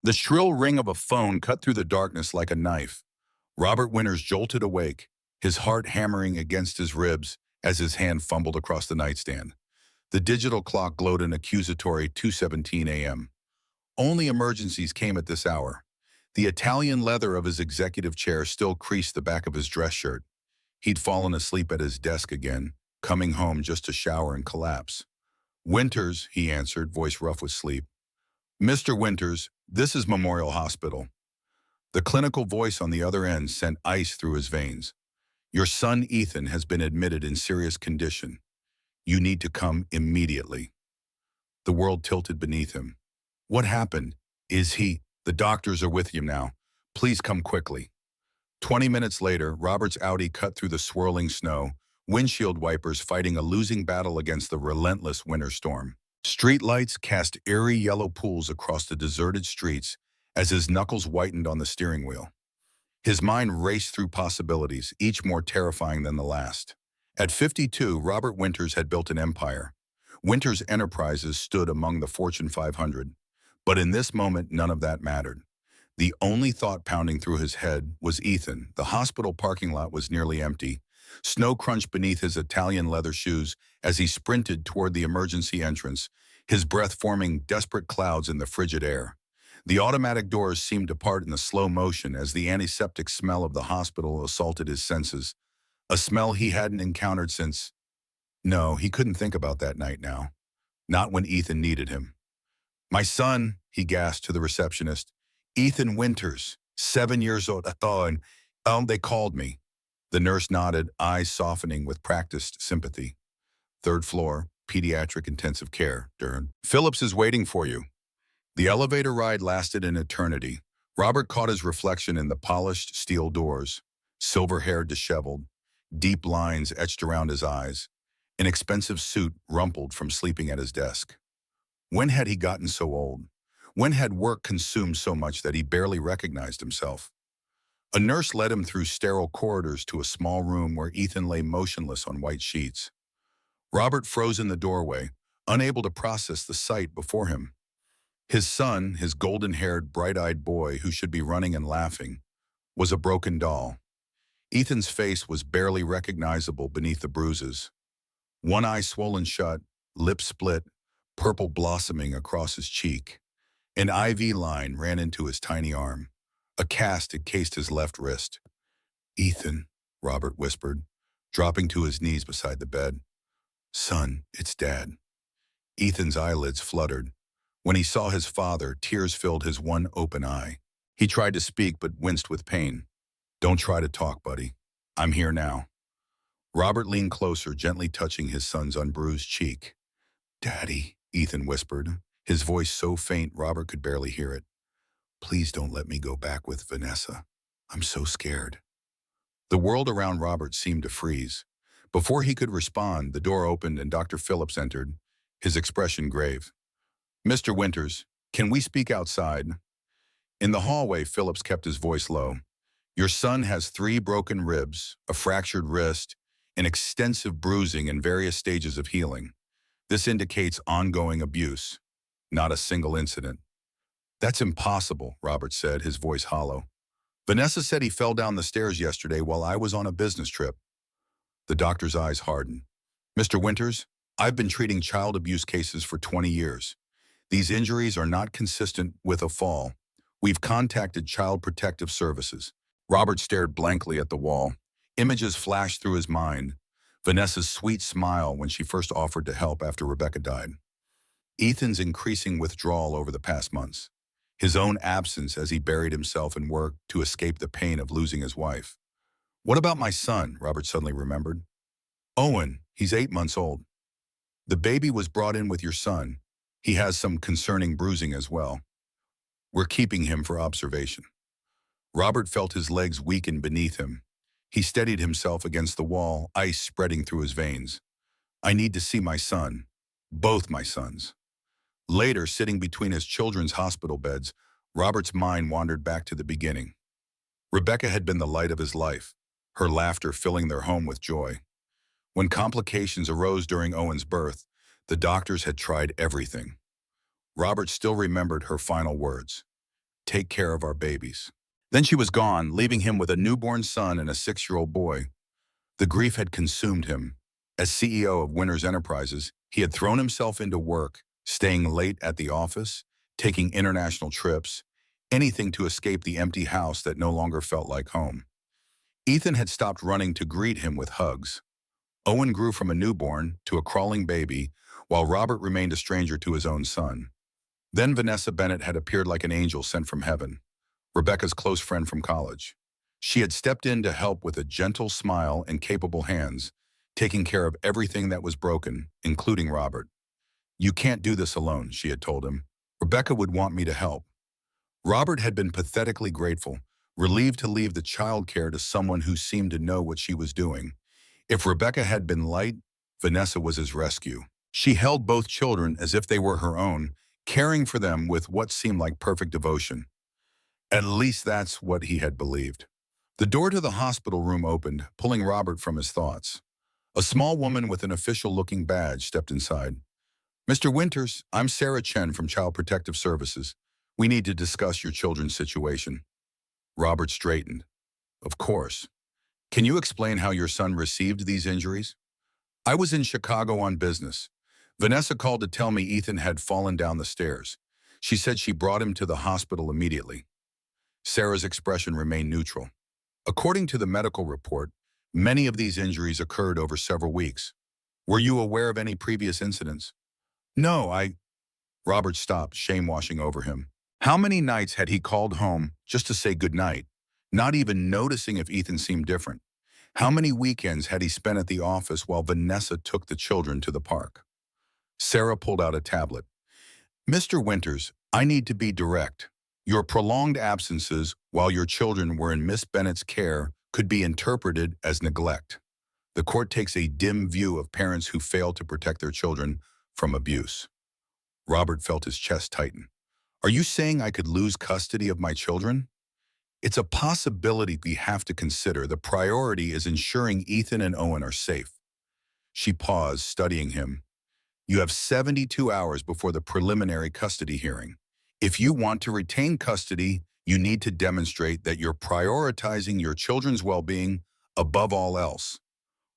The shrill ring of a phone cut through the darkness like a knife. Robert Winters jolted awake, his heart hammering against his ribs as his hand fumbled across the nightstand. The digital clock glowed an accusatory 2:17 a.m. Only emergencies came at this hour. The Italian leather of his executive chair still creased the back of his dress shirt. He'd fallen asleep at his desk again, coming home just to shower and collapse. "Winters," he answered, voice rough with sleep. "Mr. Winters, this is Memorial Hospital." The clinical voice on the other end sent ice through his veins. "Your son Ethan has been admitted in serious condition. You need to come immediately." The world tilted beneath him. "What happened? Is he? The doctors are with you now. Please come quickly." 20 minutes later, Robert's Audi cut through the swirling snow, windshield wipers fighting a losing battle against the relentless winter storm. Streetlights cast eerie yellow pools across the deserted streets as his knuckles whitened on the steering wheel. His mind raced through possibilities, each more terrifying than the last. At 52, Robert Winters had built an empire. Winters Enterprises stood among the Fortune 500. But in this moment, none of that mattered. The only thought pounding through his head was Ethan. The hospital parking lot was nearly empty. Snow crunched beneath his Italian leather shoes as he sprinted toward the emergency entrance, his breath forming desperate clouds in the frigid air. The automatic doors seemed to part in the slow motion as the antiseptic smell of the hospital assaulted his senses, a smell he hadn't encountered since. No, he couldn't think about that night now. Not when Ethan needed him. "My son," he gasped to the receptionist. "Ethan Winters, 7 years old." They called me." The nurse nodded, eyes softening with practiced sympathy. "Third floor, pediatric intensive care, Dern. Phillips is waiting for you." The elevator ride lasted an eternity. Robert caught his reflection in the polished steel doors, silver hair disheveled, deep lines etched around his eyes, an expensive suit rumpled from sleeping at his desk. When had he gotten so old? When had work consumed so much that he barely recognized himself? A nurse led him through sterile corridors to a small room where Ethan lay motionless on white sheets. Robert froze in the doorway, unable to process the sight before him. His son, his golden-haired, bright-eyed boy who should be running and laughing, was a broken doll. Ethan's face was barely recognizable beneath the bruises. One eye swollen shut, lips split, purple blossoming across his cheek. An IV line ran into his tiny arm. A cast encased his left wrist. "Ethan," Robert whispered, dropping to his knees beside the bed. "Son, it's Dad." Ethan's eyelids fluttered. When he saw his father, tears filled his one open eye. He tried to speak but winced with pain. "Don't try to talk, buddy. I'm here now." Robert leaned closer, gently touching his son's unbruised cheek. "Daddy," Ethan whispered, his voice so faint Robert could barely hear it. "Please don't let me go back with Vanessa. I'm so scared." The world around Robert seemed to freeze. Before he could respond, the door opened and Dr. Phillips entered, his expression grave. "Mr. Winters, can we speak outside?" In the hallway, Phillips kept his voice low. "Your son has 3 broken ribs, a fractured wrist, and extensive bruising in various stages of healing. This indicates ongoing abuse, not a single incident." "That's impossible," Robert said, his voice hollow. "Vanessa said he fell down the stairs yesterday while I was on a business trip." The doctor's eyes hardened. "Mr. Winters, I've been treating child abuse cases for 20 years. These injuries are not consistent with a fall. We've contacted Child Protective Services." Robert stared blankly at the wall. Images flashed through his mind. Vanessa's sweet smile when she first offered to help after Rebecca died. Ethan's increasing withdrawal over the past months. His own absence as he buried himself in work to escape the pain of losing his wife. "What about my son?" Robert suddenly remembered. "Owen, he's 8 months old. The baby was brought in with your son. He has some concerning bruising as well. We're keeping him for observation." Robert felt his legs weaken beneath him. He steadied himself against the wall, ice spreading through his veins. "I need to see my son. Both my sons." Later, sitting between his children's hospital beds, Robert's mind wandered back to the beginning. Rebecca had been the light of his life, her laughter filling their home with joy. When complications arose during Owen's birth, the doctors had tried everything. Robert still remembered her final words. take care of our babies. Then she was gone, leaving him with a newborn son and a 6-year-old boy. The grief had consumed him. As CEO of Winners Enterprises, he had thrown himself into work, staying late at the office, taking international trips, anything to escape the empty house that no longer felt like home. Ethan had stopped running to greet him with hugs. Owen grew from a newborn to a crawling baby, while Robert remained a stranger to his own son. Then Vanessa Bennett had appeared like an angel sent from heaven, Rebecca's close friend from college. She had stepped in to help with a gentle smile and capable hands, taking care of everything that was broken, including Robert. "You can't do this alone," she had told him. "Rebecca would want me to help." Robert had been pathetically grateful, relieved to leave the child care to someone who seemed to know what she was doing. If Rebecca had been light, Vanessa was his rescue. She held both children as if they were her own, caring for them with what seemed like perfect devotion. At least that's what he had believed. The door to the hospital room opened, pulling Robert from his thoughts. A small woman with an official-looking badge stepped inside. "Mr. Winters, I'm Sarah Chen from Child Protective Services. We need to discuss your children's situation." Robert straightened. "Of course. Can you explain how your son received these injuries?" "I was in Chicago on business. Vanessa called to tell me Ethan had fallen down the stairs. She said she brought him to the hospital immediately." Sarah's expression remained neutral. "According to the medical report, many of these injuries occurred over several weeks. Were you aware of any previous incidents?" "No, Robert stopped, shame washing over him. How many nights had he called home just to say goodnight, not even noticing if Ethan seemed different? How many weekends had he spent at the office while Vanessa took the children to the park?" Sarah pulled out a tablet. "Mr. Winters, I need to be direct. Your prolonged absences while your children were in Miss Bennett's care could be interpreted as neglect. The court takes a dim view of parents who fail to protect their children from abuse." Robert felt his chest tighten. "Are you saying I could lose custody of my children?" "It's a possibility we have to consider. The priority is ensuring Ethan and Owen are safe." She paused, studying him. "You have 72 hours before the preliminary custody hearing. If you want to retain custody, you need to demonstrate that you're prioritizing your children's well-being above all else."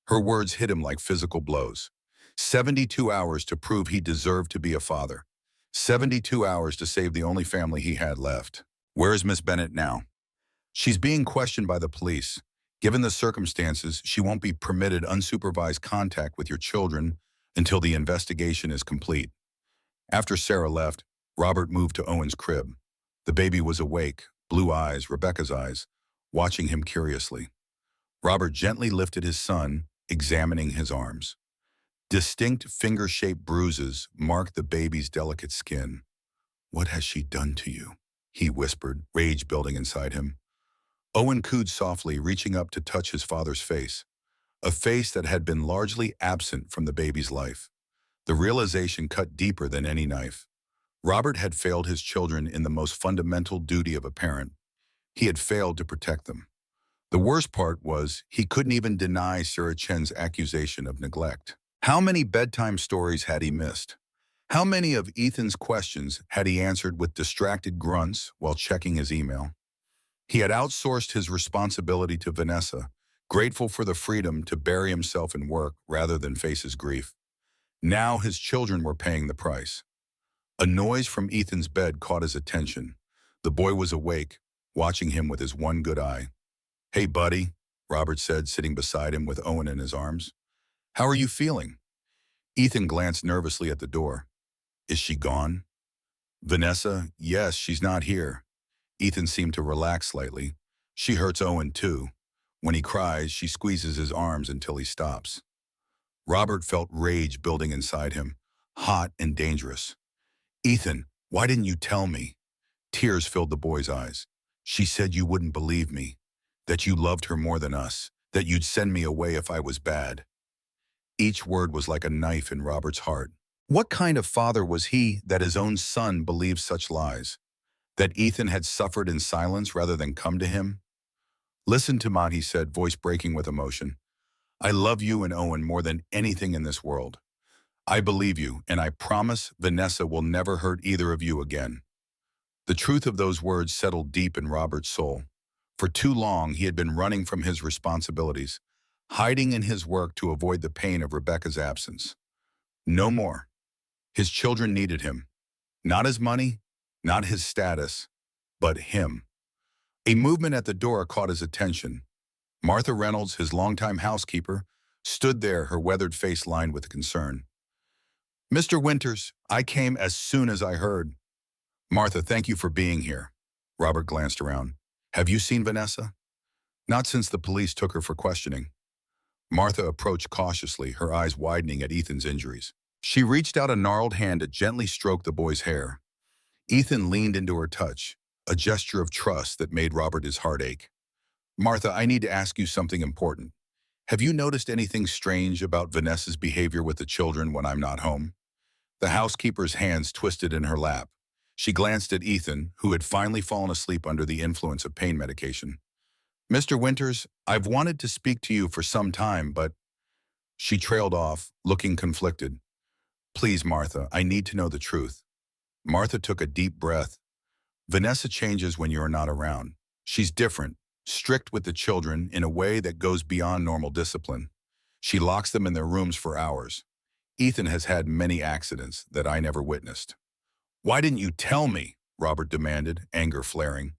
Her words hit him like physical blows. 72 hours to prove he deserved to be a father. 72 hours to save the only family he had left. "Where is Miss Bennett now?" "She's being questioned by the police. Given the circumstances, she won't be permitted unsupervised contact with your children until the investigation is complete." After Sarah left, Robert moved to Owen's crib. The baby was awake, blue eyes, Rebecca's eyes, watching him curiously. Robert gently lifted his son, examining his arms. Distinct finger-shaped bruises marked the baby's delicate skin. "What has she done to you?" he whispered, rage building inside him. Owen cooed softly, reaching up to touch his father's face, a face that had been largely absent from the baby's life. The realization cut deeper than any knife. Robert had failed his children in the most fundamental duty of a parent. He had failed to protect them. The worst part was he couldn't even deny Sarah Chen's accusation of neglect. How many bedtime stories had he missed? How many of Ethan's questions had he answered with distracted grunts while checking his email? He had outsourced his responsibility to Vanessa, grateful for the freedom to bury himself in work rather than face his grief. Now his children were paying the price. A noise from Ethan's bed caught his attention. The boy was awake, watching him with his one good eye. "Hey, buddy," Robert said, sitting beside him with Owen in his arms. "How are you feeling?" Ethan glanced nervously at the door. "Is she gone?" "Vanessa, yes, she's not here." Ethan seemed to relax slightly. "She hurts Owen too. When he cries, she squeezes his arms until he stops." Robert felt rage building inside him, hot and dangerous. "Ethan, why didn't you tell me?" Tears filled the boy's eyes. "She said you wouldn't believe me, that you loved her more than us, that you'd send me away if I was bad." Each word was like a knife in Robert's heart. What kind of father was he that his own son believed such lies? That Ethan had suffered in silence rather than come to him? "Listen to Ma," he said, voice breaking with emotion. "I love you and Owen more than anything in this world. I believe you, and I promise Vanessa will never hurt either of you again." The truth of those words settled deep in Robert's soul. For too long, he had been running from his responsibilities, hiding in his work to avoid the pain of Rebecca's absence. No more. His children needed him. Not his money, not his status, but him. A movement at the door caught his attention. Martha Reynolds, his longtime housekeeper, stood there, her weathered face lined with concern. "Mr. Winters, I came as soon as I heard." "Martha, thank you for being here." Robert glanced around. "Have you seen Vanessa?" "Not since the police took her for questioning." Martha approached cautiously, her eyes widening at Ethan's injuries. She reached out a gnarled hand to gently stroke the boy's hair. Ethan leaned into her touch, a gesture of trust that made Robert his heart ache. "Martha, I need to ask you something important. Have you noticed anything strange about Vanessa's behavior with the children when I'm not home?" The housekeeper's hands twisted in her lap. She glanced at Ethan, who had finally fallen asleep under the influence of pain medication. "Mr. Winters, I've wanted to speak to you for some time, but—" She trailed off, looking conflicted. "Please, Martha, I need to know the truth." Martha took a deep breath. "Vanessa changes when you are not around. She's different, strict with the children in a way that goes beyond normal discipline. She locks them in their rooms for hours. Ethan has had many accidents that I never witnessed." "Why didn't you tell me?" Robert demanded, anger flaring.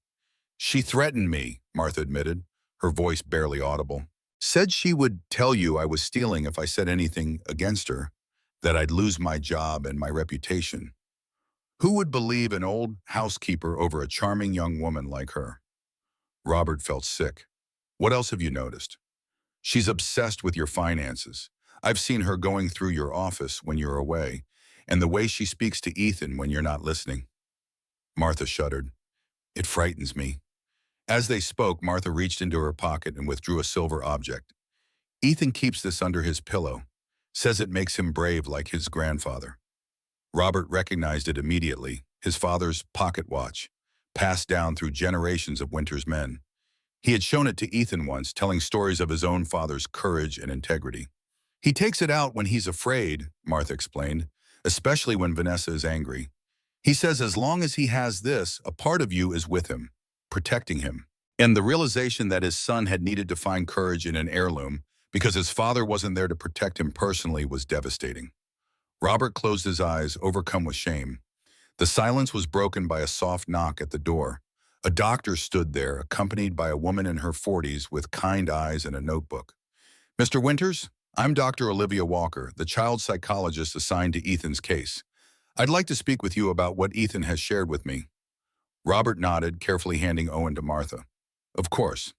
"She threatened me," Martha admitted, her voice barely audible. "Said she would tell you I was stealing if I said anything against her, that I'd lose my job and my reputation. Who would believe an old housekeeper over a charming young woman like her?" Robert felt sick. "What else have you noticed?" "She's obsessed with your finances. I've seen her going through your office when you're away, and the way she speaks to Ethan when you're not listening." Martha shuddered. "It frightens me." As they spoke, Martha reached into her pocket and withdrew a silver object. "Ethan keeps this under his pillow. Says it makes him brave like his grandfather." Robert recognized it immediately, his father's pocket watch, passed down through generations of Winter's men. He had shown it to Ethan once, telling stories of his own father's courage and integrity. "He takes it out when he's afraid," Martha explained, "especially when Vanessa is angry. He says as long as he has this, a part of you is with him, protecting him." And the realization that his son had needed to find courage in an heirloom because his father wasn't there to protect him personally was devastating. Robert closed his eyes, overcome with shame. The silence was broken by a soft knock at the door. A doctor stood there, accompanied by a woman in her 40s with kind eyes and a notebook. "Mr. Winters, I'm Dr. Olivia Walker, the child psychologist assigned to Ethan's case. I'd like to speak with you about what Ethan has shared with me." Robert nodded, carefully handing Owen to Martha. "Of course."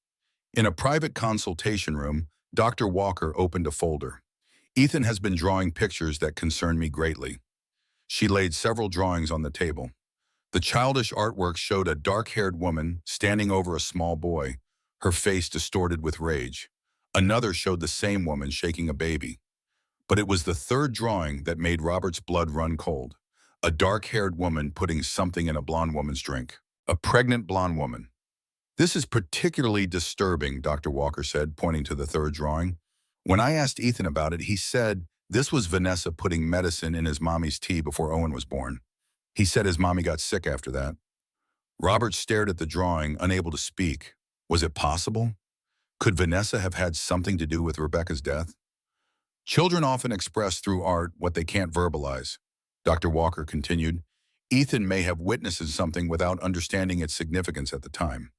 In a private consultation room, Dr. Walker opened a folder. "Ethan has been drawing pictures that concern me greatly." She laid several drawings on the table. The childish artwork showed a dark-haired woman standing over a small boy, her face distorted with rage. Another showed the same woman shaking a baby. But it was the third drawing that made Robert's blood run cold. A dark-haired woman putting something in a blonde woman's drink. A pregnant blonde woman. "This is particularly disturbing," Dr. Walker said, pointing to the third drawing. "When I asked Ethan about it, he said this was Vanessa putting medicine in his mommy's tea before Owen was born. He said his mommy got sick after that." Robert stared at the drawing, unable to speak. Was it possible? Could Vanessa have had something to do with Rebecca's death? "Children often express through art what they can't verbalize," Dr. Walker continued. "Ethan may have witnessed something without understanding its significance at the time."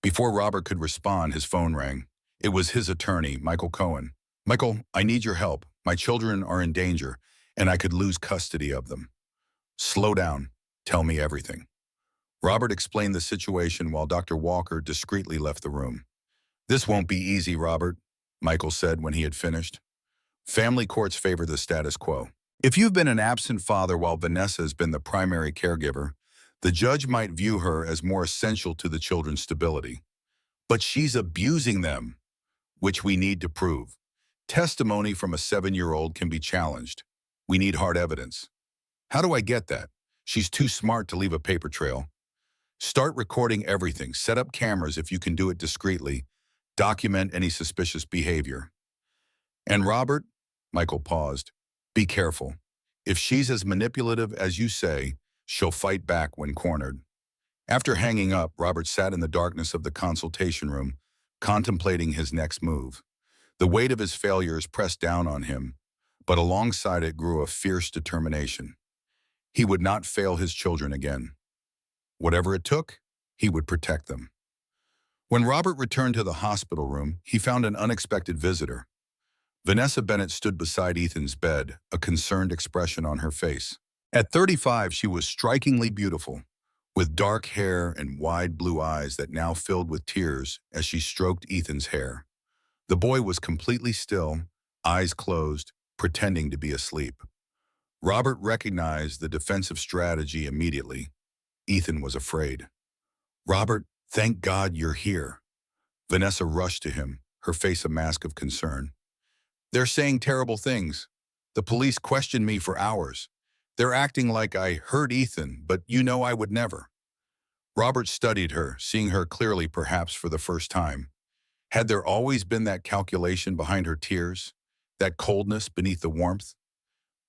Before Robert could respond, his phone rang. It was his attorney, Michael Cohen. "Michael, I need your help. My children are in danger, and I could lose custody of them." "Slow down. Tell me everything." Robert explained the situation while Dr. Walker discreetly left the room. "This won't be easy, Robert," Michael said when he had finished. "Family courts favor the status quo. If you've been an absent father while Vanessa has been the primary caregiver, the judge might view her as more essential to the children's stability. But she's abusing them, which we need to prove. Testimony from a 7-year-old can be challenged. We need hard evidence." "How do I get that?" "She's too smart to leave a paper trail. Start recording everything. Set up cameras if you can do it discreetly. Document any suspicious behavior." "And Robert," Michael paused, "be careful. If she's as manipulative as you say, she'll fight back when cornered." After hanging up, Robert sat in the darkness of the consultation room, contemplating his next move. The weight of his failures pressed down on him, but alongside it grew a fierce determination. He would not fail his children again. Whatever it took, he would protect them. When Robert returned to the hospital room, he found an unexpected visitor. Vanessa Bennett stood beside Ethan's bed, a concerned expression on her face. At 35, she was strikingly beautiful, with dark hair and wide blue eyes that now filled with tears as she stroked Ethan's hair. The boy was completely still, eyes closed, pretending to be asleep. Robert recognized the defensive strategy immediately. Ethan was afraid. "Robert, thank God you're here." Vanessa rushed to him, her face a mask of concern. "They're saying terrible things. The police questioned me for hours. They're acting like I hurt Ethan, but you know I would never." Robert studied her, seeing her clearly perhaps for the first time. Had there always been that calculation behind her tears, that coldness beneath the warmth?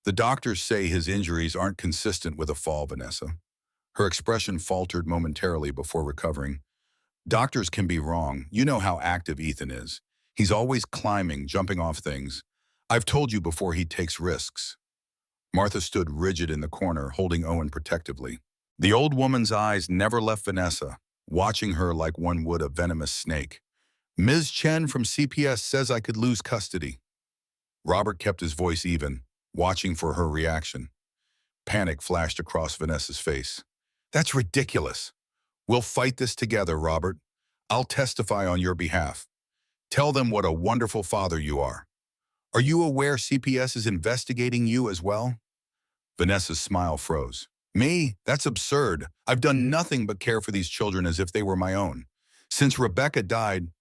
"The doctors say his injuries aren't consistent with a fall, Vanessa." Her expression faltered momentarily before recovering. "Doctors can be wrong. You know how active Ethan is. He's always climbing, jumping off things. I've told you before he takes risks." Martha stood rigid in the corner, holding Owen protectively. The old woman's eyes never left Vanessa, watching her like one would a venomous snake. "Ms. Chen from CPS says I could lose custody." Robert kept his voice even, watching for her reaction. Panic flashed across Vanessa's face. "That's ridiculous. We'll fight this together, Robert. I'll testify on your behalf. Tell them what a wonderful father you are. Are you aware CPS is investigating you as well?" Vanessa's smile froze. "Me? That's absurd. I've done nothing but care for these children as if they were my own. Since Rebecca died—"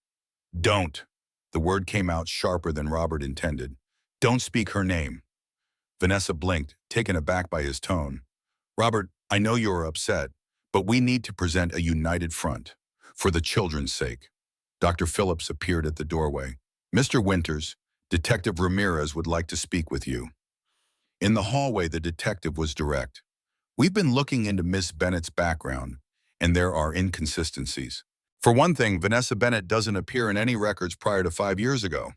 "Don't." The word came out sharper than Robert intended. "Don't speak her name." Vanessa blinked, taken aback by his tone. "Robert, I know you are upset, but we need to present a united front. For the children's sake." Dr. Phillips appeared at the doorway. "Mr. Winters, Detective Ramirez would like to speak with you." In the hallway, the detective was direct. "We've been looking into Miss Bennett's background, and there are inconsistencies. For one thing, Vanessa Bennett doesn't appear in any records prior to 5 years ago."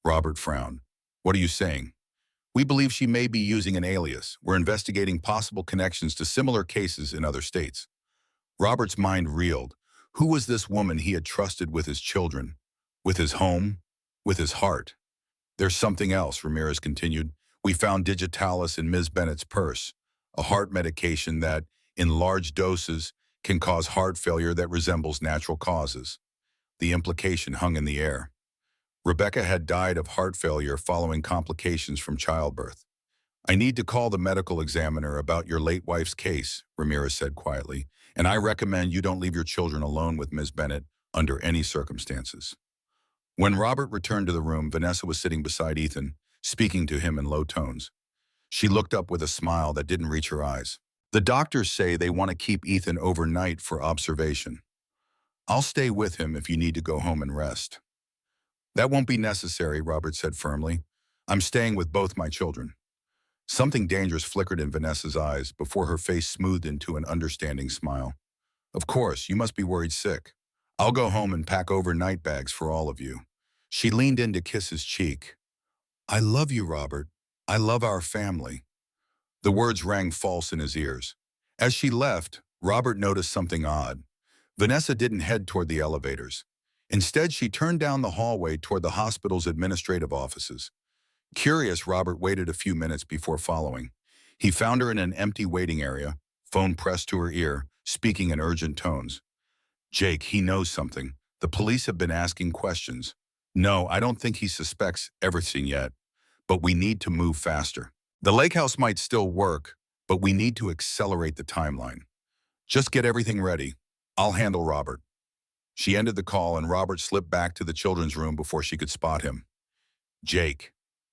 Robert frowned. "What are you saying?" "We believe she may be using an alias. We're investigating possible connections to similar cases in other states." Robert's mind reeled. Who was this woman he had trusted with his children, with his home, with his heart? "There's something else," Ramirez continued. "We found digitalis in Ms. Bennett's purse, a heart medication that, in large doses, can cause heart failure that resembles natural causes." The implication hung in the air. Rebecca had died of heart failure following complications from childbirth. "I need to call the medical examiner about your late wife's case," Ramirez said quietly, "and I recommend you don't leave your children alone with Ms. Bennett under any circumstances." When Robert returned to the room, Vanessa was sitting beside Ethan, speaking to him in low tones. She looked up with a smile that didn't reach her eyes. "The doctors say they want to keep Ethan overnight for observation. I'll stay with him if you need to go home and rest." "That won't be necessary," Robert said firmly. "I'm staying with both my children." Something dangerous flickered in Vanessa's eyes before her face smoothed into an understanding smile. "Of course, you must be worried sick. I'll go home and pack overnight bags for all of you." She leaned in to kiss his cheek. "I love you, Robert. I love our family." The words rang false in his ears. As she left, Robert noticed something odd. Vanessa didn't head toward the elevators. Instead, she turned down the hallway toward the hospital's administrative offices. Curious, Robert waited a few minutes before following. He found her in an empty waiting area, phone pressed to her ear, speaking in urgent tones. "Jake, he knows something. The police have been asking questions. No, I don't think he suspects everything yet, but we need to move faster. The lake house might still work, but we need to accelerate the timeline. Just get everything ready. I'll handle Robert." She ended the call and Robert slipped back to the children's room before she could spot him. Jake.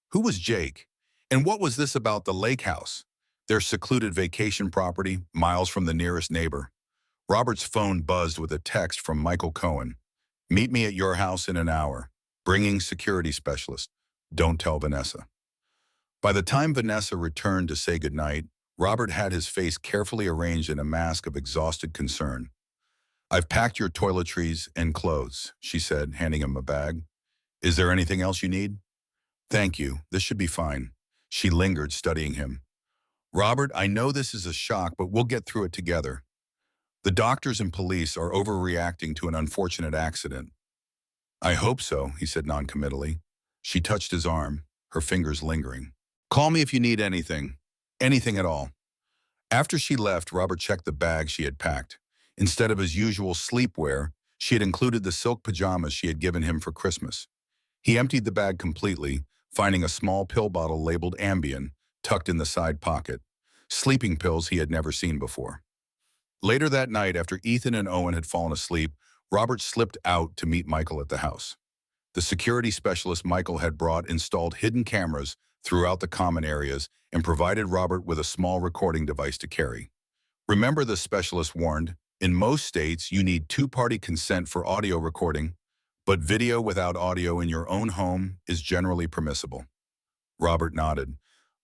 Who was Jake? And what was this about the lake house? Their secluded vacation property, miles from the nearest neighbor. Robert's phone buzzed with a text from Michael Cohen. "Meet me at your house in an hour. Bringing security specialist. Don't tell Vanessa." By the time Vanessa returned to say goodnight, Robert had his face carefully arranged in a mask of exhausted concern. "I've packed your toiletries and clothes," she said, handing him a bag. "Is there anything else you need?" "Thank you. This should be fine." She lingered, studying him. "Robert, I know this is a shock, but we'll get through it together. The doctors and police are overreacting to an unfortunate accident." "I hope so," he said noncommittally. She touched his arm, her fingers lingering. "Call me if you need anything. Anything at all." After she left, Robert checked the bag she had packed. Instead of his usual sleepwear, she had included the silk pajamas she had given him for Christmas. He emptied the bag completely, finding a small pill bottle labeled Ambien tucked in the side pocket. Sleeping pills he had never seen before. Later that night, after Ethan and Owen had fallen asleep, Robert slipped out to meet Michael at the house. The security specialist Michael had brought installed hidden cameras throughout the common areas and provided Robert with a small recording device to carry. "Remember," the specialist warned, "in most states you need two-party consent for audio recording, but video without audio in your own home is generally permissible." Robert nodded.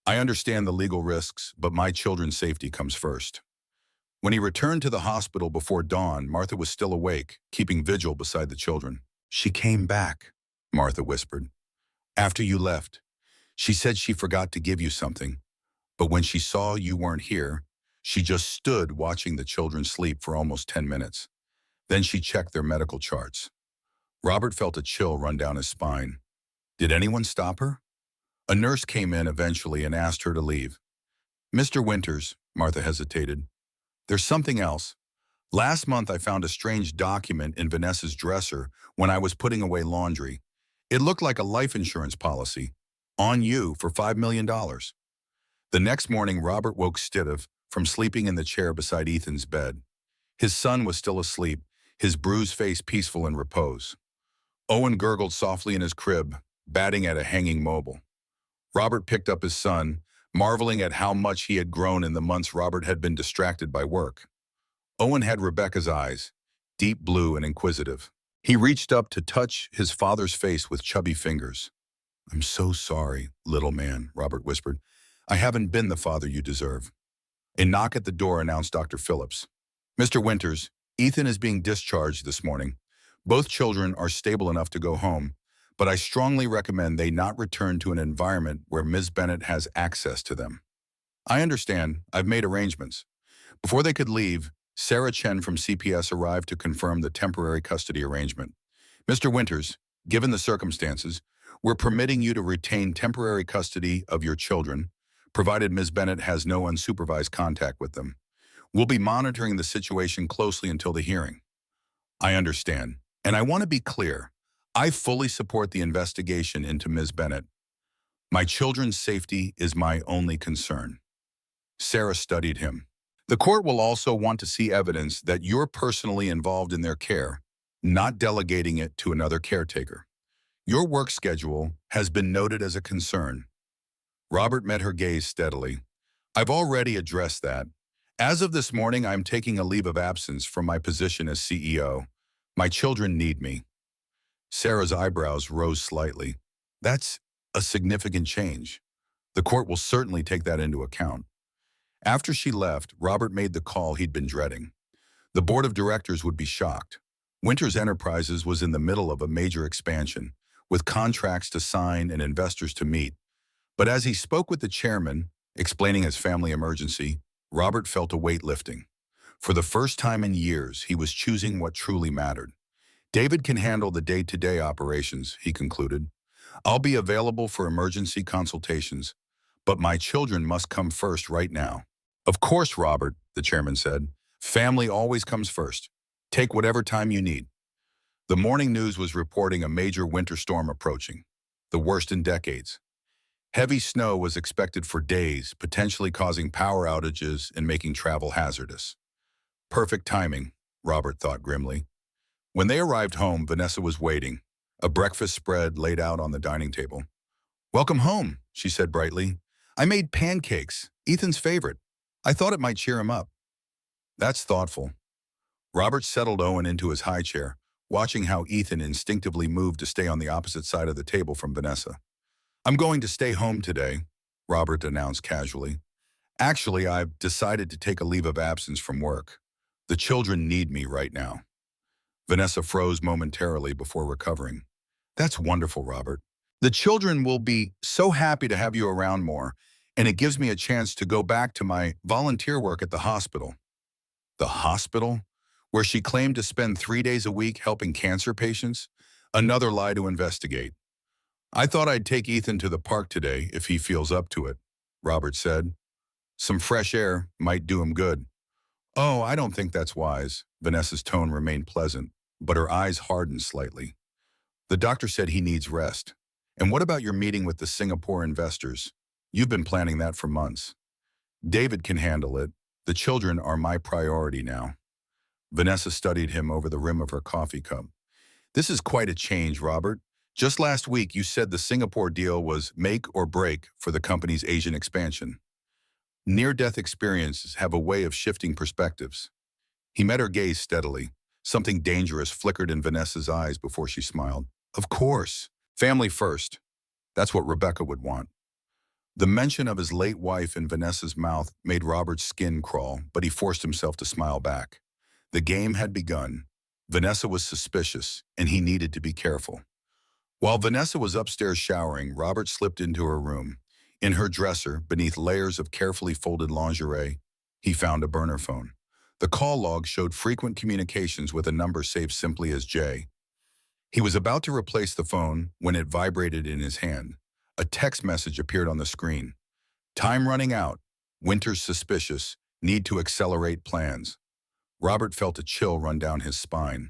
"I understand the legal risks, but my children's safety comes first." When he returned to the hospital before dawn, Martha was still awake, keeping vigil beside the children. "She came back," Martha whispered. "After you left. She said she forgot to give you something, but when she saw you weren't here, she just stood watching the children sleep for almost 10 minutes. Then she checked their medical charts." Robert felt a chill run down his spine. Did anyone stop her? A nurse came in eventually and asked her to leave. "Mr. Winters," Martha hesitated. "There's something else. Last month I found a strange document in Vanessa's dresser when I was putting away laundry. It looked like a life insurance policy. On you for $5 million. The next morning, Robert woke stiff from sleeping in the chair beside Ethan's bed. His son was still asleep, his bruised face peaceful in repose. Owen gurgled softly in his crib, batting at a hanging mobile. Robert picked up his son, marveling at how much he had grown in the months Robert had been distracted by work. Owen had Rebecca's eyes, deep blue and inquisitive. He reached up to touch his father's face with chubby fingers. "I'm so sorry, little man," Robert whispered. "I haven't been the father you deserve." A knock at the door announced Dr. Phillips. "Mr. Winters, Ethan is being discharged this morning. Both children are stable enough to go home, but I strongly recommend they not return to an environment where Ms. Bennett has access to them." "I understand. I've made arrangements." Before they could leave, Sarah Chen from CPS arrived to confirm the temporary custody arrangement. "Mr. Winters, given the circumstances, we're permitting you to retain temporary custody of your children, provided Ms. Bennett has no unsupervised contact with them. We'll be monitoring the situation closely until the hearing." "I understand. And I want to be clear. I fully support the investigation into Ms. Bennett. My children's safety is my only concern." Sarah studied him. "The court will also want to see evidence that you're personally involved in their care, not delegating it to another caretaker. Your work schedule has been noted as a concern." Robert met her gaze steadily. "I've already addressed that. As of this morning, I'm taking a leave of absence from my position as CEO. My children need me." Sarah's eyebrows rose slightly. "That's a significant change. The court will certainly take that into account." After she left, Robert made the call he'd been dreading. The board of directors would be shocked. Winters Enterprises was in the middle of a major expansion, with contracts to sign and investors to meet. But as he spoke with the chairman, explaining his family emergency, Robert felt a weight lifting. For the first time in years, he was choosing what truly mattered. "David can handle the day-to-day operations," he concluded. "I'll be available for emergency consultations, but my children must come first right now." "Of course, Robert," the chairman said. "Family always comes first. Take whatever time you need." The morning news was reporting a major winter storm approaching, the worst in decades. Heavy snow was expected for days, potentially causing power outages and making travel hazardous. Perfect timing, Robert thought grimly. When they arrived home, Vanessa was waiting, a breakfast spread laid out on the dining table. "Welcome home," she said brightly. "I made pancakes, Ethan's favorite. I thought it might cheer him up." "That's thoughtful." Robert settled Owen into his high chair, watching how Ethan instinctively moved to stay on the opposite side of the table from Vanessa. "I'm going to stay home today," Robert announced casually. Actually, I've decided to take a leave of absence from work. The children need me right now. Vanessa froze momentarily before recovering. That's wonderful, Robert. The children will be so happy to have you around more, and it gives me a chance to go back to my volunteer work at the hospital. The hospital? Where she claimed to spend 3 days a week helping cancer patients? Another lie to investigate. I thought I'd take Ethan to the park today if he feels up to it, Robert said. Some fresh air might do him good. Oh, I don't think that's wise. Vanessa's tone remained pleasant, but her eyes hardened slightly. The doctor said he needs rest. And what about your meeting with the Singapore investors? You've been planning that for months. David can handle it. The children are my priority now. Vanessa studied him over the rim of her coffee cup. This is quite a change, Robert. Just last week, you said the Singapore deal was make or break for the company's Asian expansion. Near-death experiences have a way of shifting perspectives. He met her gaze steadily. Something dangerous flickered in Vanessa's eyes before she smiled. Of course. Family first. That's what Rebecca would want. The mention of his late wife in Vanessa's mouth made Robert's skin crawl, but he forced himself to smile back. The game had begun. Vanessa was suspicious, and he needed to be careful. While Vanessa was upstairs showering, Robert slipped into her room. In her dresser, beneath layers of carefully folded lingerie, he found a burner phone. The call log showed frequent communications with a number saved simply as J. He was about to replace the phone when it vibrated in his hand. A text message appeared on the screen. Time running out. Winter's suspicious. Need to accelerate plans. Robert felt a chill run down his spine.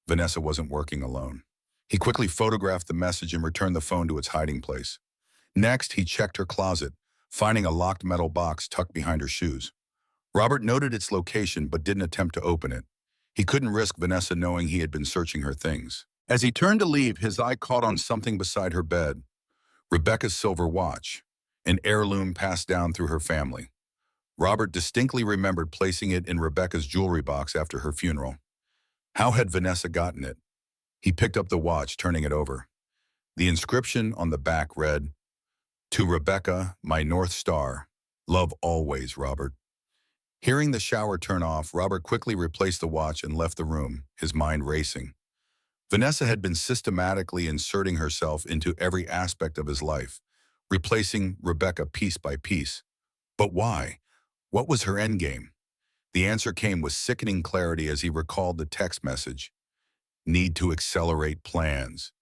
Vanessa wasn't working alone. He quickly photographed the message and returned the phone to its hiding place. Next, he checked her closet, finding a locked metal box tucked behind her shoes. Robert noted its location but didn't attempt to open it. He couldn't risk Vanessa knowing he had been searching her things. As he turned to leave, his eye caught on something beside her bed. Rebecca's silver watch, an heirloom passed down through her family. Robert distinctly remembered placing it in Rebecca's jewelry box after her funeral. How had Vanessa gotten it? He picked up the watch, turning it over. The inscription on the back read, "To Rebecca, my North Star, love always, Robert." Hearing the shower turn off, Robert quickly replaced the watch and left the room, his mind racing. Vanessa had been systematically inserting herself into every aspect of his life, replacing Rebecca piece by piece. But why? What was her endgame? The answer came with sickening clarity as he recalled the text message. Need to accelerate plans.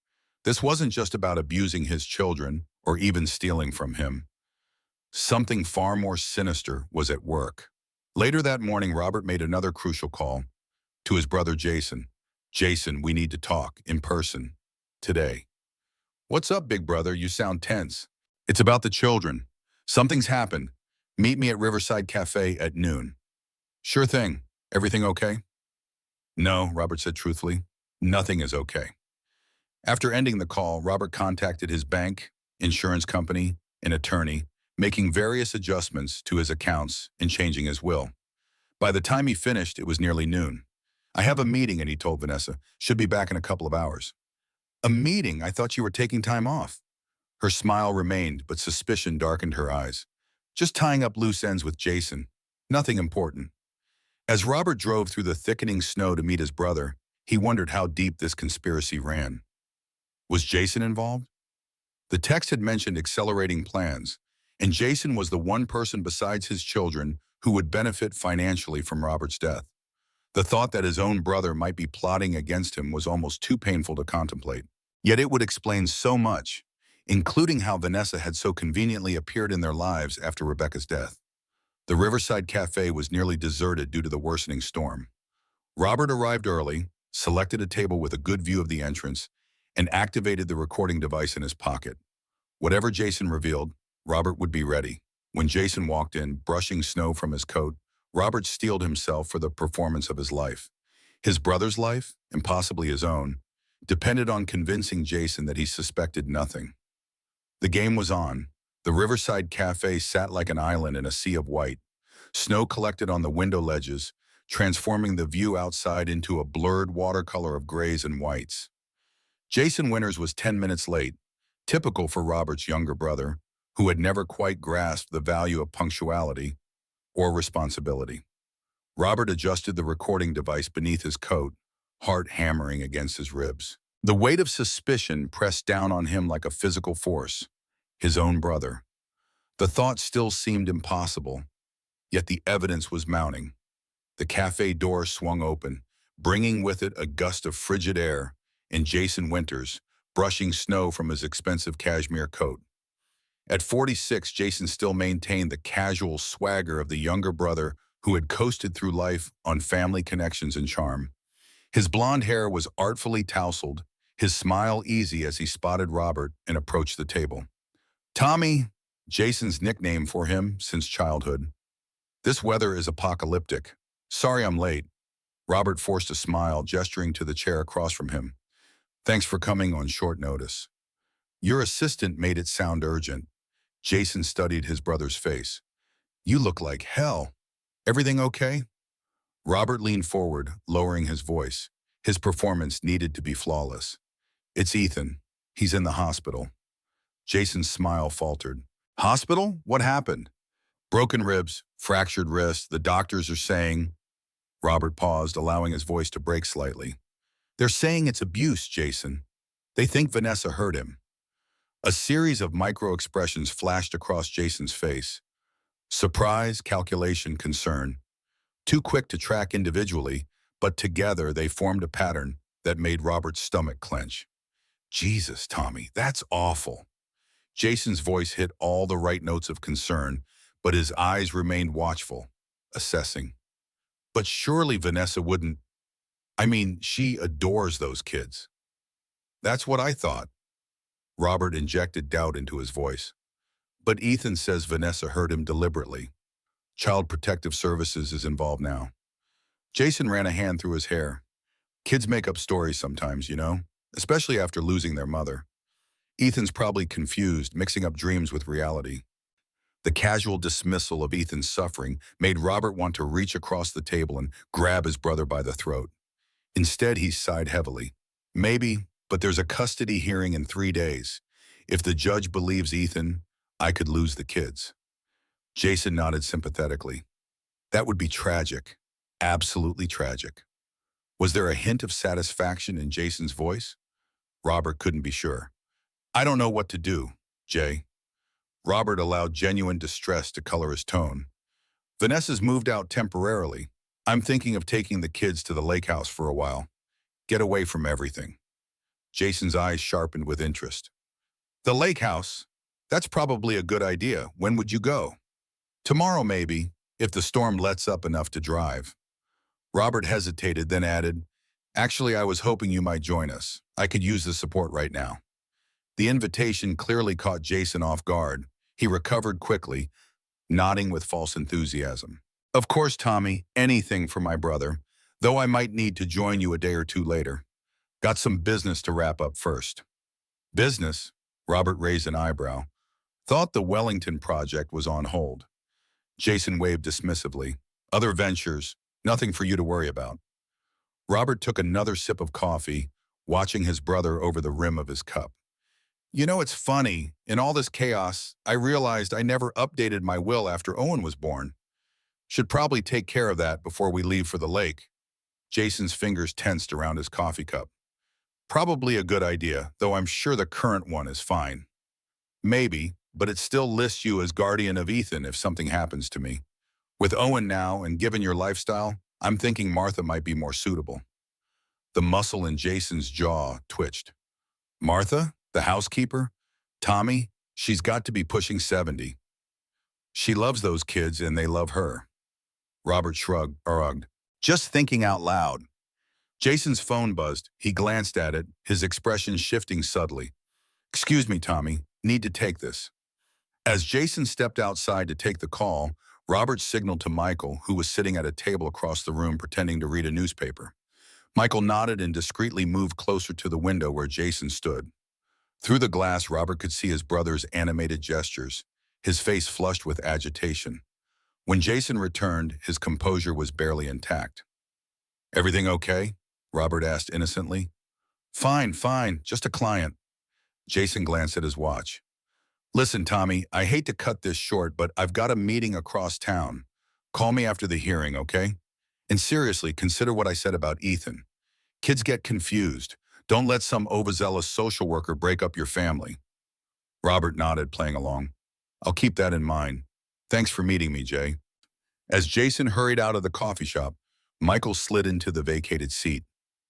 This wasn't just about abusing his children or even stealing from him. Something far more sinister was at work. Later that morning, Robert made another crucial call to his brother Jason. Jason, we need to talk in person today. What's up, big brother? You sound tense. It's about the children. Something's happened. Meet me at Riverside Cafe at noon. Sure thing. Everything okay? No, Robert said truthfully. Nothing is okay. After ending the call, Robert contacted his bank, insurance company, and attorney, making various adjustments to his accounts and changing his will. By the time he finished, it was nearly noon. I have a meeting, and he told Vanessa. Should be back in a couple of hours. A meeting? I thought you were taking time off. Her smile remained, but suspicion darkened her eyes. Just tying up loose ends with Jason. Nothing important. As Robert drove through the thickening snow to meet his brother, he wondered how deep this conspiracy ran. Was Jason involved? The text had mentioned accelerating plans, and Jason was the one person besides his children who would benefit financially from Robert's death. The thought that his own brother might be plotting against him was almost too painful to contemplate. Yet it would explain so much, including how Vanessa had so conveniently appeared in their lives after Rebecca's death. The Riverside Cafe was nearly deserted due to the worsening storm. Robert arrived early, selected a table with a good view of the entrance, and activated the recording device in his pocket. Whatever Jason revealed, Robert would be ready. When Jason walked in, brushing snow from his coat, Robert steeled himself for the performance of his life. His brother's life, and possibly his own, depended on convincing Jason that he suspected nothing. The game was on. The Riverside Cafe sat like an island in a sea of white. Snow collected on the window ledges, transforming the view outside into a blurred watercolor of grays and whites. Jason Winters was 10 minutes late, typical for Robert's younger brother, who had never quite grasped the value of punctuality or responsibility. Robert adjusted the recording device beneath his coat, heart hammering against his ribs. The weight of suspicion pressed down on him like a physical force, his own brother. The thought still seemed impossible, yet the evidence was mounting. The cafe door swung open, bringing with it a gust of frigid air, and Jason Winters, brushing snow from his expensive cashmere coat. At 46, Jason still maintained the casual swagger of the younger brother who had coasted through life on family connections and charm. His blonde hair was artfully tousled, his smile easy as he spotted Robert and approached the table. Tommy, Jason's nickname for him since childhood. This weather is apocalyptic. Sorry I'm late. Robert forced a smile, gesturing to the chair across from him. Thanks for coming on short notice. Your assistant made it sound urgent. Jason studied his brother's face. You look like hell. Everything okay? Robert leaned forward, lowering his voice. His performance needed to be flawless. It's Ethan. He's in the hospital. Jason's smile faltered. Hospital? What happened? Broken ribs, fractured wrist, the doctors are saying... Robert paused, allowing his voice to break slightly. They're saying it's abuse, Jason. They think Vanessa hurt him. A series of micro-expressions flashed across Jason's face. Surprise, calculation, concern. Too quick to track individually, but together they formed a pattern that made Robert's stomach clench. Jesus, Tommy, that's awful. Jason's voice hit all the right notes of concern, but his eyes remained watchful, assessing. But surely Vanessa wouldn't... I mean, she adores those kids. That's what I thought. Robert injected doubt into his voice. But Ethan says Vanessa hurt him deliberately. Child Protective Services is involved now. Jason ran a hand through his hair. Kids make up stories sometimes, you know, especially after losing their mother. Ethan's probably confused, mixing up dreams with reality. The casual dismissal of Ethan's suffering made Robert want to reach across the table and grab his brother by the throat. Instead, he sighed heavily. Maybe, but there's a custody hearing in 3 days. If the judge believes Ethan, I could lose the kids. Jason nodded sympathetically. That would be tragic. Absolutely tragic. Was there a hint of satisfaction in Jason's voice? Robert couldn't be sure. I don't know what to do, Jay. Robert allowed genuine distress to color his tone. Vanessa's moved out temporarily. I'm thinking of taking the kids to the lake house for a while. Get away from everything. Jason's eyes sharpened with interest. The lake house? That's probably a good idea. When would you go? Tomorrow, maybe, if the storm lets up enough to drive. Robert hesitated, then added, Actually, I was hoping you might join us. I could use the support right now. The invitation clearly caught Jason off guard. He recovered quickly, nodding with false enthusiasm. Of course, Tommy, anything for my brother, though I might need to join you a day or two later. Got some business to wrap up first. Business? Robert raised an eyebrow. Thought the Wellington project was on hold. Jason waved dismissively. Other ventures, nothing for you to worry about. Robert took another sip of coffee, watching his brother over the rim of his cup. You know, it's funny. In all this chaos, I realized I never updated my will after Owen was born. Should probably take care of that before we leave for the lake. Jason's fingers tensed around his coffee cup. Probably a good idea, though I'm sure the current one is fine. Maybe, but it still lists you as guardian of Ethan if something happens to me. With Owen now, and given your lifestyle, I'm thinking Martha might be more suitable. The muscle in Jason's jaw twitched. Martha? The housekeeper? Tommy? She's got to be pushing 70. She loves those kids and they love her. Robert shrugged. Just thinking out loud. Jason's phone buzzed. He glanced at it, his expression shifting subtly. Excuse me, Tommy. Need to take this. As Jason stepped outside to take the call, Robert signaled to Michael, who was sitting at a table across the room pretending to read a newspaper. Michael nodded and discreetly moved closer to the window where Jason stood. Through the glass, Robert could see his brother's animated gestures, his face flushed with agitation. When Jason returned, his composure was barely intact. Everything okay? Robert asked innocently. Fine, just a client. Jason glanced at his watch. Listen, Tommy, I hate to cut this short, but I've got a meeting across town. Call me after the hearing, okay? And seriously, consider what I said about Ethan. Kids get confused. Don't let some overzealous social worker break up your family. Robert nodded, playing along. I'll keep that in mind. Thanks for meeting me, Jay. As Jason hurried out of the coffee shop, Michael slid into the vacated seat.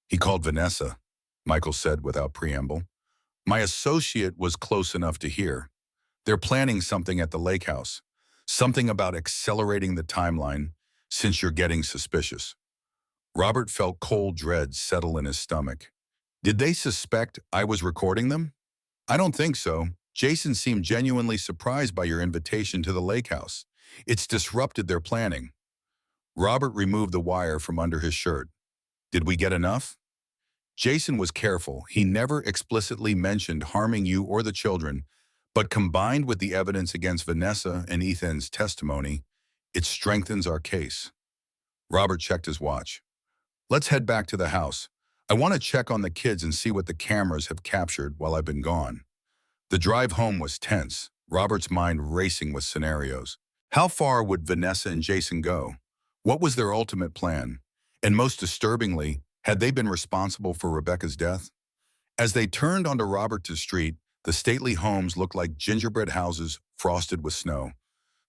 He called Vanessa, Michael said without preamble. My associate was close enough to hear. They're planning something at the lake house. Something about accelerating the timeline since you're getting suspicious. Robert felt cold dread settle in his stomach. Did they suspect I was recording them? I don't think so. Jason seemed genuinely surprised by your invitation to the lake house. It's disrupted their planning. Robert removed the wire from under his shirt. Did we get enough? Jason was careful. He never explicitly mentioned harming you or the children, but combined with the evidence against Vanessa and Ethan's testimony, it strengthens our case. Robert checked his watch. Let's head back to the house. I want to check on the kids and see what the cameras have captured while I've been gone. The drive home was tense, Robert's mind racing with scenarios. How far would Vanessa and Jason go? What was their ultimate plan? And most disturbingly, had they been responsible for Rebecca's death? As they turned onto Roberts Street, the stately homes looked like gingerbread houses frosted with snow.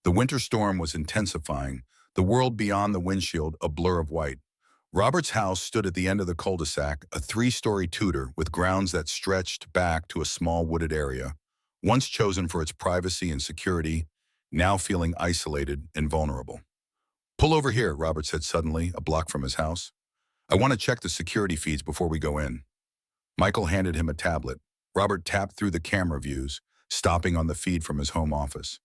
The winter storm was intensifying, the world beyond the windshield a blur of white. Robert's house stood at the end of the cul-de-sac, a three-story Tudor with grounds that stretched back to a small wooded area, once chosen for its privacy and security, now feeling isolated and vulnerable. Pull over here, Robert said suddenly, a block from his house. I want to check the security feeds before we go in. Michael handed him a tablet. Robert tapped through the camera views, stopping on the feed from his home office.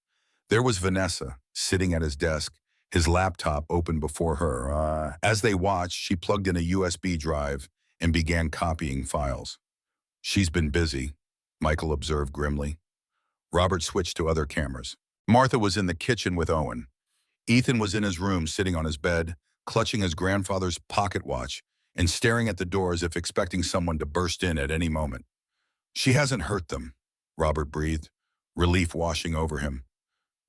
There was Vanessa, sitting at his desk, his laptop open before her. As they watched, she plugged in a USB drive and began copying files. She's been busy, Michael observed grimly. Robert switched to other cameras. Martha was in the kitchen with Owen. Ethan was in his room sitting on his bed, clutching his grandfather's pocket watch and staring at the door as if expecting someone to burst in at any moment. She hasn't hurt them, Robert breathed, relief washing over him.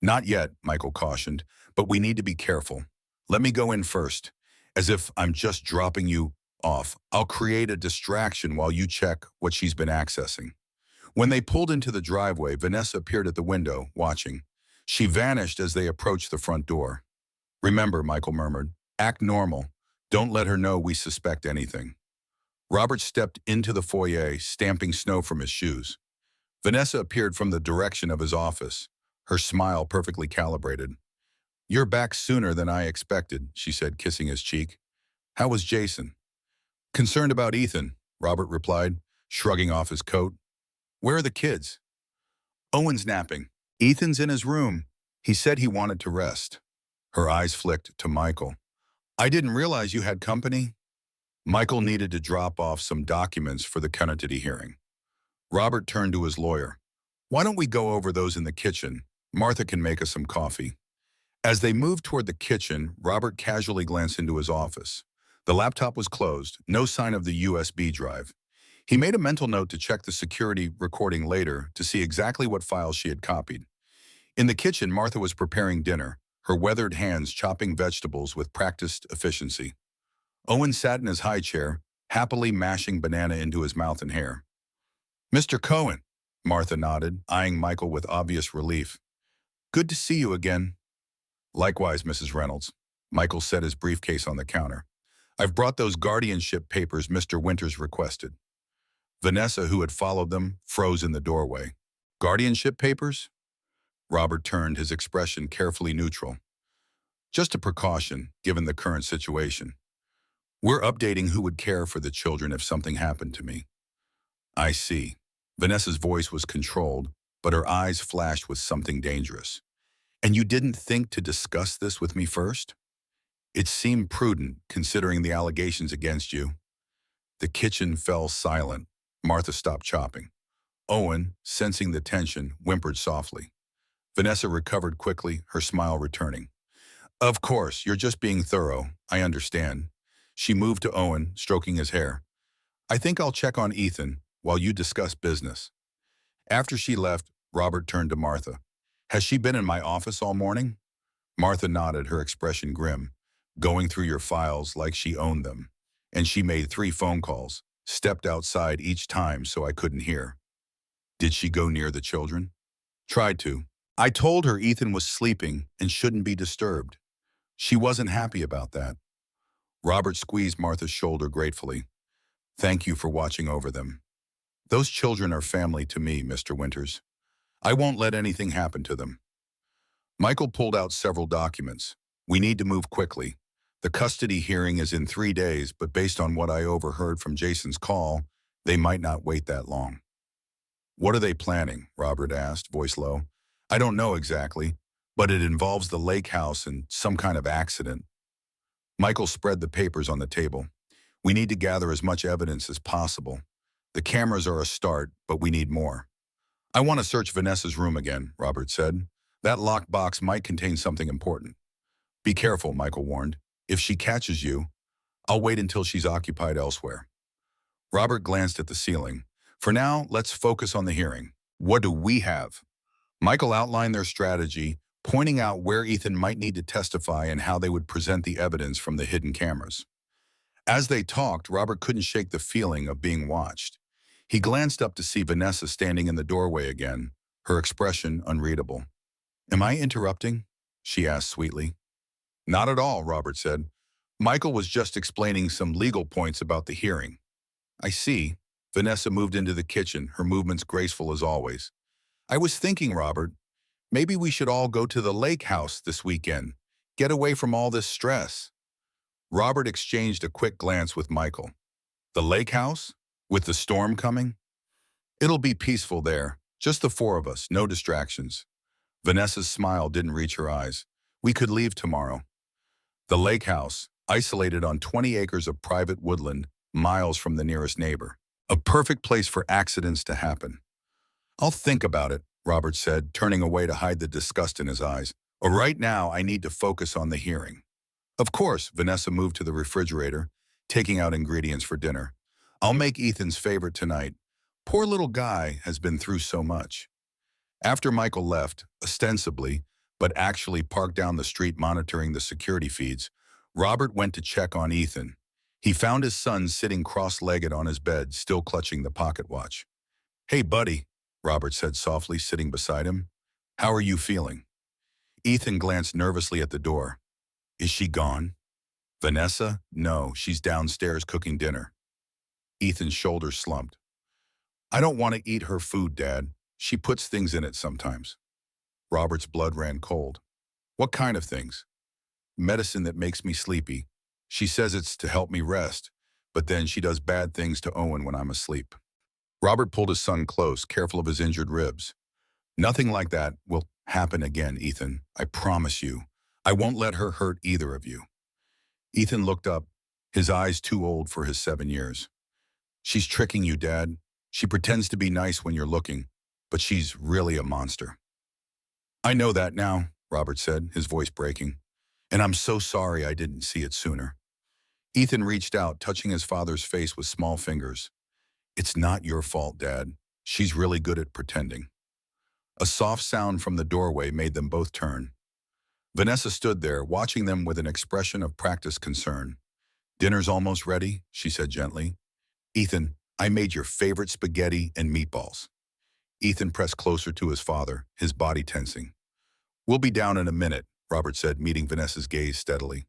Not yet, Michael cautioned, but we need to be careful. Let me go in first, as if I'm just dropping you off. I'll create a distraction while you check what she's been accessing. When they pulled into the driveway, Vanessa appeared at the window, watching. She vanished as they approached the front door. Remember, Michael murmured, act normal. Don't let her know we suspect anything. Robert stepped into the foyer, stamping snow from his shoes. Vanessa appeared from the direction of his office, her smile perfectly calibrated. You're back sooner than I expected, she said, kissing his cheek. How was Jason? Concerned about Ethan, Robert replied, shrugging off his coat. Where are the kids? Owen's napping. Ethan's in his room. He said he wanted to rest. Her eyes flicked to Michael. I didn't realize you had company. Michael needed to drop off some documents for the custody hearing. Robert turned to his lawyer. Why don't we go over those in the kitchen? Martha can make us some coffee. As they moved toward the kitchen, Robert casually glanced into his office. The laptop was closed, no sign of the USB drive. He made a mental note to check the security recording later to see exactly what files she had copied. In the kitchen, Martha was preparing dinner, her weathered hands chopping vegetables with practiced efficiency. Owen sat in his high chair, happily mashing banana into his mouth and hair. Mr. Cohen, Martha nodded, eyeing Michael with obvious relief. Good to see you again. Likewise, Mrs. Reynolds. Michael set his briefcase on the counter. I've brought those guardianship papers Mr. Winters requested. Vanessa, who had followed them, froze in the doorway. Guardianship papers? Robert turned, his expression carefully neutral. Just a precaution, given the current situation. We're updating who would care for the children if something happened to me. I see. Vanessa's voice was controlled, but her eyes flashed with something dangerous. And you didn't think to discuss this with me first? It seemed prudent, considering the allegations against you. The kitchen fell silent. Martha stopped chopping. Owen, sensing the tension, whimpered softly. Vanessa recovered quickly, her smile returning. Of course, you're just being thorough. I understand. She moved to Owen, stroking his hair. I think I'll check on Ethan while you discuss business. After she left, Robert turned to Martha. Has she been in my office all morning? Martha nodded, her expression grim, going through your files like she owned them. And she made 3 phone calls, stepped outside each time so I couldn't hear. Did she go near the children? Tried to. I told her Ethan was sleeping and shouldn't be disturbed. She wasn't happy about that. Robert squeezed Martha's shoulder gratefully. Thank you for watching over them. Those children are family to me, Mr. Winters. I won't let anything happen to them. Michael pulled out several documents. We need to move quickly. The custody hearing is in 3 days, but based on what I overheard from Jason's call, they might not wait that long. What are they planning? Robert asked, voice low. I don't know exactly, but it involves the lake house and some kind of accident. Michael spread the papers on the table. We need to gather as much evidence as possible. The cameras are a start, but we need more. I want to search Vanessa's room again, Robert said. That locked box might contain something important. Be careful, Michael warned. If she catches you, I'll wait until she's occupied elsewhere. Robert glanced at the ceiling. For now, let's focus on the hearing. What do we have? Michael outlined their strategy, pointing out where Ethan might need to testify and how they would present the evidence from the hidden cameras. As they talked, Robert couldn't shake the feeling of being watched. He glanced up to see Vanessa standing in the doorway again, her expression unreadable. Am I interrupting? She asked sweetly. Not at all, Robert said. Michael was just explaining some legal points about the hearing. I see. Vanessa moved into the kitchen, her movements graceful as always. I was thinking, Robert, maybe we should all go to the lake house this weekend. Get away from all this stress. Robert exchanged a quick glance with Michael. The lake house? With the storm coming? It'll be peaceful there. Just the 4 of us, no distractions. Vanessa's smile didn't reach her eyes. We could leave tomorrow. The lake house, isolated on 20 acres of private woodland, miles from the nearest neighbor. A perfect place for accidents to happen. I'll think about it, Robert said, turning away to hide the disgust in his eyes. Right now, I need to focus on the hearing. Of course, Vanessa moved to the refrigerator, taking out ingredients for dinner. I'll make Ethan's favorite tonight. Poor little guy has been through so much. After Michael left, ostensibly, but actually parked down the street monitoring the security feeds, Robert went to check on Ethan. He found his son sitting cross-legged on his bed, still clutching the pocket watch. Hey, buddy, Robert said softly, sitting beside him. How are you feeling? Ethan glanced nervously at the door. Is she gone? Vanessa? No, she's downstairs cooking dinner. Ethan's shoulders slumped. I don't want to eat her food, Dad. She puts things in it sometimes. Robert's blood ran cold. What kind of things? Medicine that makes me sleepy. She says it's to help me rest, but then she does bad things to Owen when I'm asleep. Robert pulled his son close, careful of his injured ribs. Nothing like that will happen again, Ethan. I promise you. I won't let her hurt either of you. Ethan looked up, his eyes too old for his 7 years. She's tricking you, Dad. She pretends to be nice when you're looking, but she's really a monster. I know that now, Robert said, his voice breaking. And I'm so sorry I didn't see it sooner. Ethan reached out, touching his father's face with small fingers. It's not your fault, Dad. She's really good at pretending. A soft sound from the doorway made them both turn. Vanessa stood there, watching them with an expression of practiced concern. Dinner's almost ready, she said gently. Ethan, I made your favorite spaghetti and meatballs. Ethan pressed closer to his father, his body tensing. We'll be down in a minute, Robert said, meeting Vanessa's gaze steadily.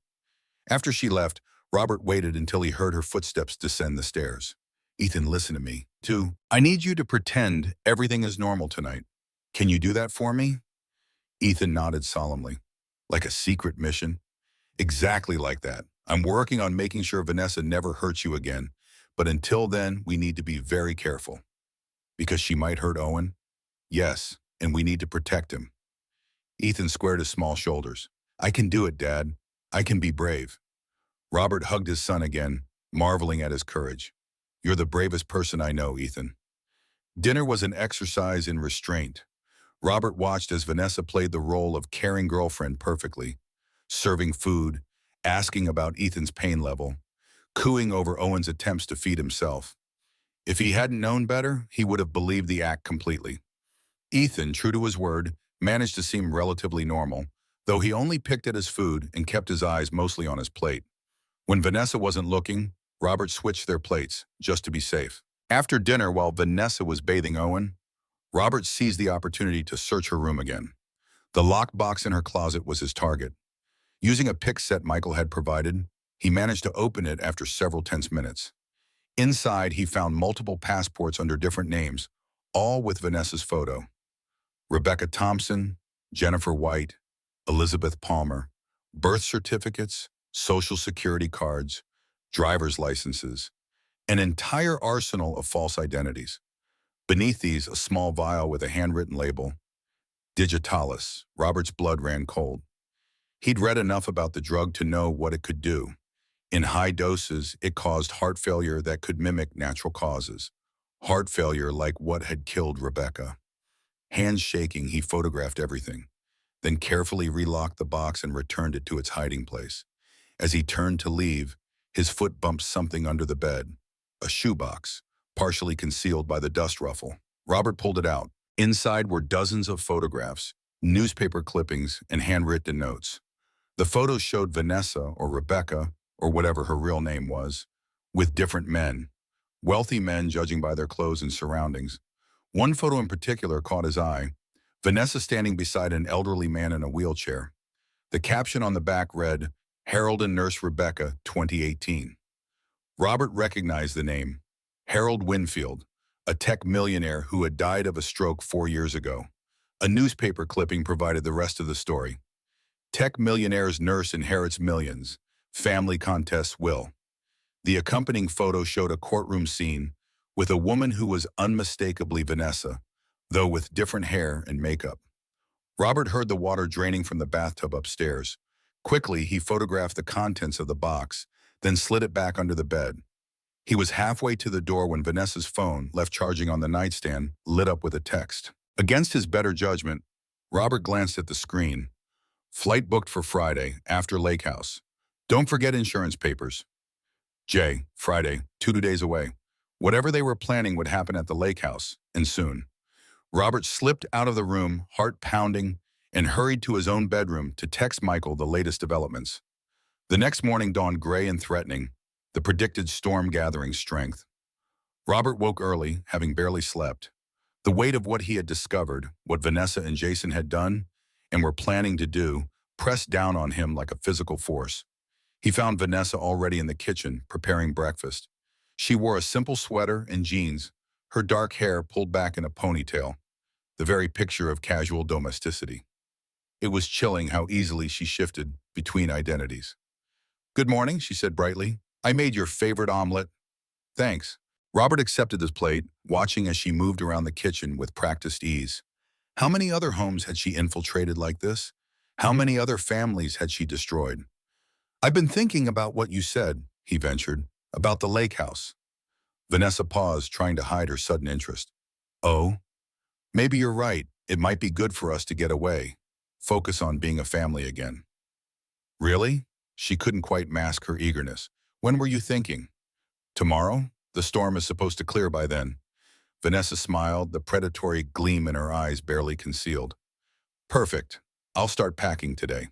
After she left, Robert waited until he heard her footsteps descend the stairs. Ethan, listen to me. I need you to pretend everything is normal tonight. Can you do that for me? Ethan nodded solemnly. Like a secret mission? Exactly like that. I'm working on making sure Vanessa never hurts you again, but until then, we need to be very careful. Because she might hurt Owen? Yes, and we need to protect him. Ethan squared his small shoulders. I can do it, Dad. I can be brave. Robert hugged his son again, marveling at his courage. You're the bravest person I know, Ethan. Dinner was an exercise in restraint. Robert watched as Vanessa played the role of caring girlfriend perfectly, serving food, asking about Ethan's pain level, cooing over Owen's attempts to feed himself. If he hadn't known better, he would have believed the act completely. Ethan, true to his word, managed to seem relatively normal, though he only picked at his food and kept his eyes mostly on his plate. When Vanessa wasn't looking, Robert switched their plates, just to be safe. After dinner, while Vanessa was bathing Owen, Robert seized the opportunity to search her room again. The locked box in her closet was his target. Using a pick set Michael had provided, he managed to open it after several tense minutes. Inside, he found multiple passports under different names, all with Vanessa's photo. Rebecca Thompson, Jennifer White, Elizabeth Palmer, birth certificates, social security cards, driver's licenses, an entire arsenal of false identities. Beneath these, a small vial with a handwritten label, Digitalis. Robert's blood ran cold. He'd read enough about the drug to know what it could do. In high doses, it caused heart failure that could mimic natural causes. Heart failure like what had killed Rebecca. Hands shaking, he photographed everything, then carefully relocked the box and returned it to its hiding place. As he turned to leave, his foot bumped something under the bed, a shoebox, partially concealed by the dust ruffle. Robert pulled it out. Inside were dozens of photographs, newspaper clippings, and handwritten notes. The photos showed Vanessa or Rebecca, or whatever her real name was, with different men, wealthy men judging by their clothes and surroundings. One photo in particular caught his eye, Vanessa standing beside an elderly man in a wheelchair. The caption on the back read, Harold and Nurse Rebecca, 2018. Robert recognized the name, Harold Winfield, a tech millionaire who had died of a stroke 4 years ago. A newspaper clipping provided the rest of the story. Tech millionaire's nurse inherits millions. Family contests will. The accompanying photo showed a courtroom scene with a woman who was unmistakably Vanessa, though with different hair and makeup. Robert heard the water draining from the bathtub upstairs. Quickly, he photographed the contents of the box, then slid it back under the bed. He was halfway to the door when Vanessa's phone, left charging on the nightstand, lit up with a text. Against his better judgment, Robert glanced at the screen. Flight booked for Friday, after Lake House. Don't forget insurance papers. Jay, Friday, 2 days away. Whatever they were planning would happen at the lake house, and soon. Robert slipped out of the room, heart pounding, and hurried to his own bedroom to text Michael the latest developments. The next morning dawned gray and threatening, the predicted storm gathering strength. Robert woke early, having barely slept. The weight of what he had discovered, what Vanessa and Jason had done, and were planning to do, pressed down on him like a physical force. He found Vanessa already in the kitchen, preparing breakfast. She wore a simple sweater and jeans, her dark hair pulled back in a ponytail, the very picture of casual domesticity. It was chilling how easily she shifted between identities. Good morning, she said brightly. I made your favorite omelet. Thanks. Robert accepted his plate, watching as she moved around the kitchen with practiced ease. How many other homes had she infiltrated like this? How many other families had she destroyed? I've been thinking about what you said, he ventured, about the lake house. Vanessa paused, trying to hide her sudden interest. Oh? Maybe you're right. It might be good for us to get away. Focus on being a family again. Really? She couldn't quite mask her eagerness. When were you thinking? Tomorrow? The storm is supposed to clear by then. Vanessa smiled, the predatory gleam in her eyes barely concealed. Perfect. I'll start packing today.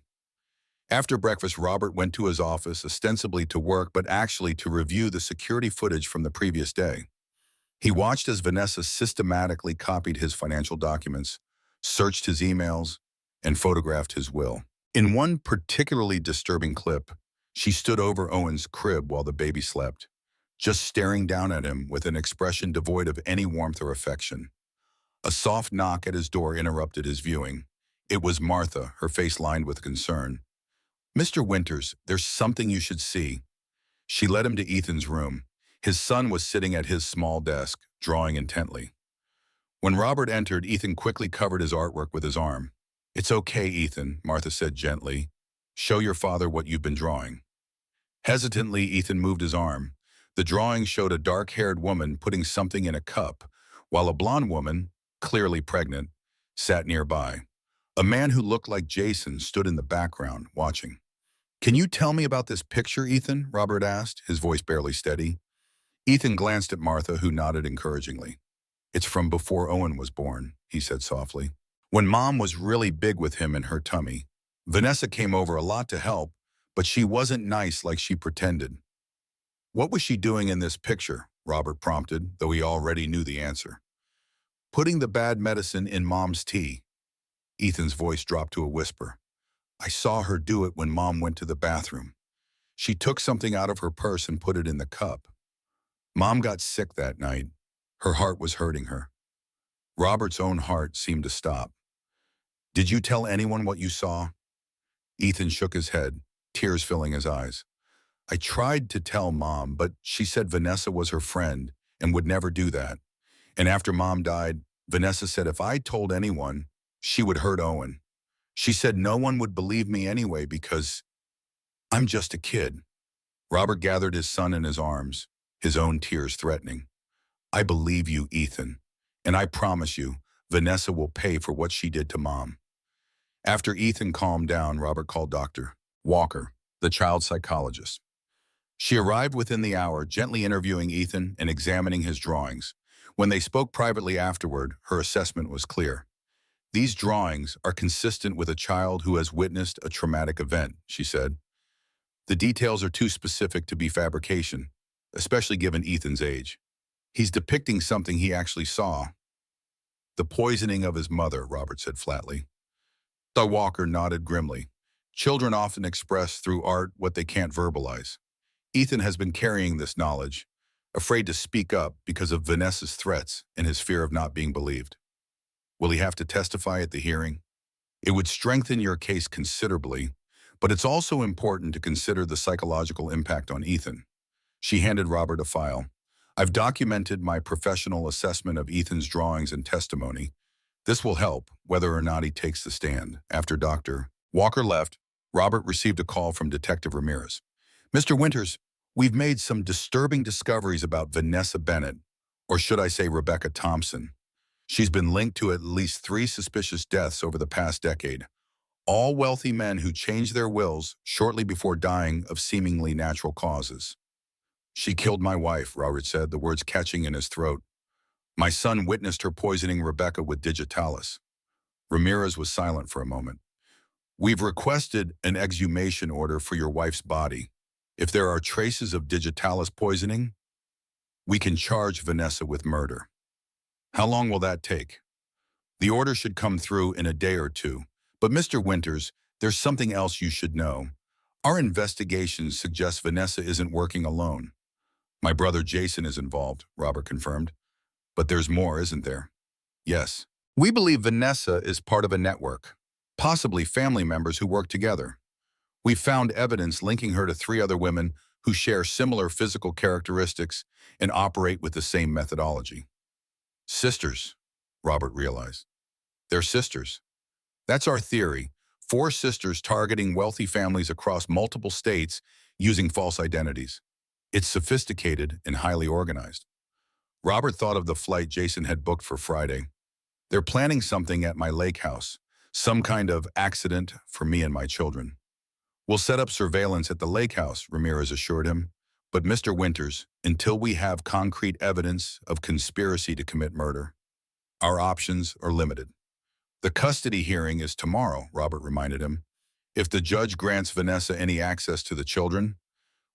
After breakfast, Robert went to his office, ostensibly to work, but actually to review the security footage from the previous day. He watched as Vanessa systematically copied his financial documents, searched his emails, and photographed his will. In one particularly disturbing clip, she stood over Owen's crib while the baby slept, just staring down at him with an expression devoid of any warmth or affection. A soft knock at his door interrupted his viewing. It was Martha, her face lined with concern. Mr. Winters, there's something you should see. She led him to Ethan's room. His son was sitting at his small desk, drawing intently. When Robert entered, Ethan quickly covered his artwork with his arm. It's okay, Ethan, Martha said gently. Show your father what you've been drawing. Hesitantly, Ethan moved his arm. The drawing showed a dark-haired woman putting something in a cup, while a blonde woman, clearly pregnant, sat nearby. A man who looked like Jason stood in the background, watching. Can you tell me about this picture, Ethan? Robert asked, his voice barely steady. Ethan glanced at Martha, who nodded encouragingly. It's from before Owen was born, he said softly. When Mom was really big with him in her tummy, Vanessa came over a lot to help, but she wasn't nice like she pretended. What was she doing in this picture? Robert prompted, though he already knew the answer. Putting the bad medicine in Mom's tea. Ethan's voice dropped to a whisper. I saw her do it when Mom went to the bathroom. She took something out of her purse and put it in the cup. Mom got sick that night. Her heart was hurting her. Robert's own heart seemed to stop. Did you tell anyone what you saw? Ethan shook his head, tears filling his eyes. I tried to tell Mom, but she said Vanessa was her friend and would never do that. And after Mom died, Vanessa said if I told anyone, she would hurt Owen. She said no one would believe me anyway because I'm just a kid. Robert gathered his son in his arms, his own tears threatening. I believe you, Ethan, and I promise you, Vanessa will pay for what she did to Mom. After Ethan calmed down, Robert called Dr. Walker, the child psychologist. She arrived within the hour, gently interviewing Ethan and examining his drawings. When they spoke privately afterward, her assessment was clear. These drawings are consistent with a child who has witnessed a traumatic event, she said. The details are too specific to be fabrication, especially given Ethan's age. He's depicting something he actually saw. The poisoning of his mother, Robert said flatly. Dr. Walker nodded grimly. Children often express through art what they can't verbalize. Ethan has been carrying this knowledge, afraid to speak up because of Vanessa's threats and his fear of not being believed. Will he have to testify at the hearing? It would strengthen your case considerably, but it's also important to consider the psychological impact on Ethan. She handed Robert a file. I've documented my professional assessment of Ethan's drawings and testimony. This will help, whether or not he takes the stand. After Dr. Walker left, Robert received a call from Detective Ramirez. Mr. Winters, we've made some disturbing discoveries about Vanessa Bennett, or should I say Rebecca Thompson. She's been linked to at least 3 suspicious deaths over the past decade, all wealthy men who changed their wills shortly before dying of seemingly natural causes. She killed my wife, Robert said, the words catching in his throat. My son witnessed her poisoning Rebecca with digitalis. Ramirez was silent for a moment. We've requested an exhumation order for your wife's body. If there are traces of digitalis poisoning, we can charge Vanessa with murder. How long will that take? The order should come through in a day or two. But Mr. Winters, there's something else you should know. Our investigations suggest Vanessa isn't working alone. My brother Jason is involved, Robert confirmed. But there's more, isn't there? Yes. We believe Vanessa is part of a network, possibly family members who work together. We've found evidence linking her to 3 other women who share similar physical characteristics and operate with the same methodology. Sisters, Robert realized. They're sisters. That's our theory. 4 sisters targeting wealthy families across multiple states using false identities. It's sophisticated and highly organized. Robert thought of the flight Jason had booked for Friday. They're planning something at my lake house, some kind of accident for me and my children. We'll set up surveillance at the lake house, Ramirez assured him. But Mr. Winters, until we have concrete evidence of conspiracy to commit murder, our options are limited. The custody hearing is tomorrow, Robert reminded him. If the judge grants Vanessa any access to the children,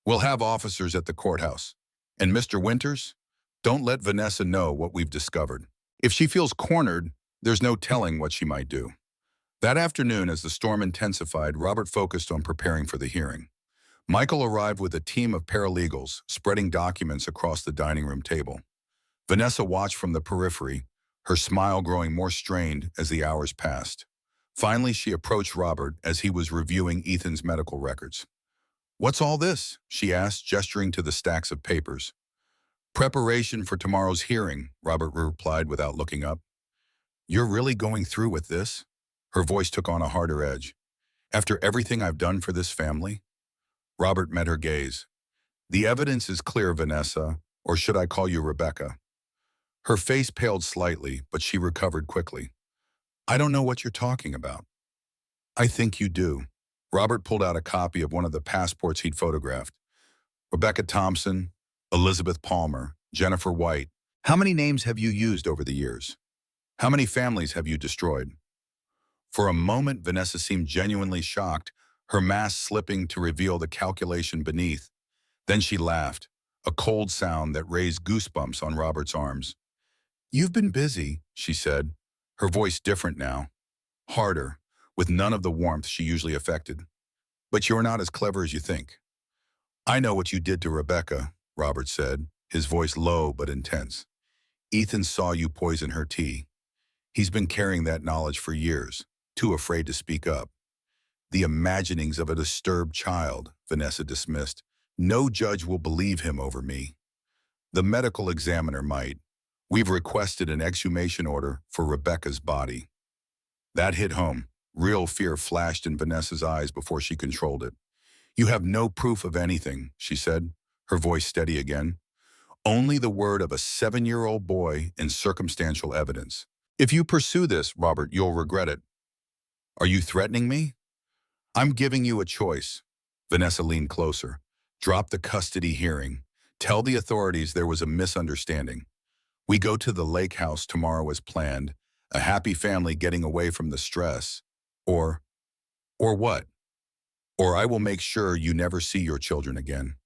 we'll have officers at the courthouse. And Mr. Winters, don't let Vanessa know what we've discovered. If she feels cornered, there's no telling what she might do. That afternoon, as the storm intensified, Robert focused on preparing for the hearing. Michael arrived with a team of paralegals, spreading documents across the dining room table. Vanessa watched from the periphery, her smile growing more strained as the hours passed. Finally, she approached Robert as he was reviewing Ethan's medical records. What's all this? She asked, gesturing to the stacks of papers. Preparation for tomorrow's hearing, Robert replied without looking up. You're really going through with this? Her voice took on a harder edge. After everything I've done for this family? Robert met her gaze. The evidence is clear, Vanessa, or should I call you Rebecca? Her face paled slightly, but she recovered quickly. I don't know what you're talking about. I think you do. Robert pulled out a copy of one of the passports he'd photographed. Rebecca Thompson, Elizabeth Palmer, Jennifer White. How many names have you used over the years? How many families have you destroyed? For a moment, Vanessa seemed genuinely shocked, her mask slipping to reveal the calculation beneath. Then she laughed, a cold sound that raised goosebumps on Robert's arms. "You've been busy," she said, her voice different now, harder, with none of the warmth she usually affected. "But you're not as clever as you think." "I know what you did to Rebecca," Robert said, his voice low but intense. "Ethan saw you poison her tea. He's been carrying that knowledge for years, too afraid to speak up." "The imaginings of a disturbed child," Vanessa dismissed. "No judge will believe him over me." "The medical examiner might. We've requested an exhumation order for Rebecca's body." That hit home. Real fear flashed in Vanessa's eyes before she controlled it. "You have no proof of anything," she said, her voice steady again. "Only the word of a 7-year-old boy and circumstantial evidence. If you pursue this, Robert, you'll regret it." "Are you threatening me?" "I'm giving you a choice." Vanessa leaned closer. "Drop the custody hearing. Tell the authorities there was a misunderstanding. We go to the lake house tomorrow as planned, a happy family getting away from the stress. Or, or what? Or I will make sure you never see your children again."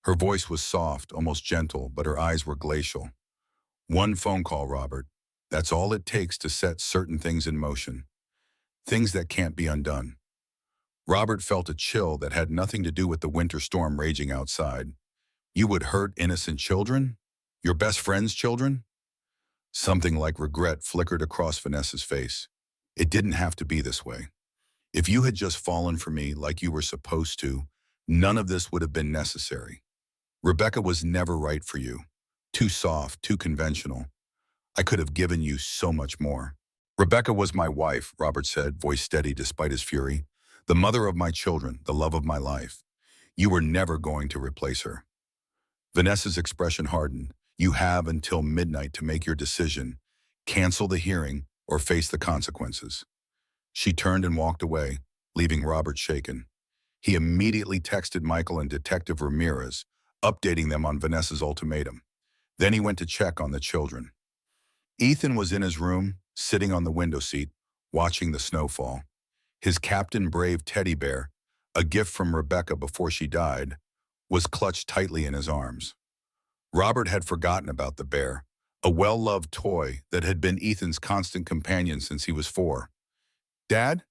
Her voice was soft, almost gentle, but her eyes were glacial. "One phone call, Robert. That's all it takes to set certain things in motion. Things that can't be undone." Robert felt a chill that had nothing to do with the winter storm raging outside. "You would hurt innocent children? Your best friend's children?" Something like regret flickered across Vanessa's face. "It didn't have to be this way. If you had just fallen for me like you were supposed to, none of this would have been necessary. Rebecca was never right for you. Too soft, too conventional. I could have given you so much more." "Rebecca was my wife," Robert said, voice steady despite his fury. "The mother of my children, the love of my life. You were never going to replace her." Vanessa's expression hardened. "You have until midnight to make your decision. Cancel the hearing or face the consequences." She turned and walked away, leaving Robert shaken. He immediately texted Michael and Detective Ramirez, updating them on Vanessa's ultimatum. Then he went to check on the children. Ethan was in his room, sitting on the window seat, watching the snowfall. His Captain Brave teddy bear, a gift from Rebecca before she died, was clutched tightly in his arms. Robert had forgotten about the bear, a well-loved toy that had been Ethan's constant companion since he was 4. "Dad?"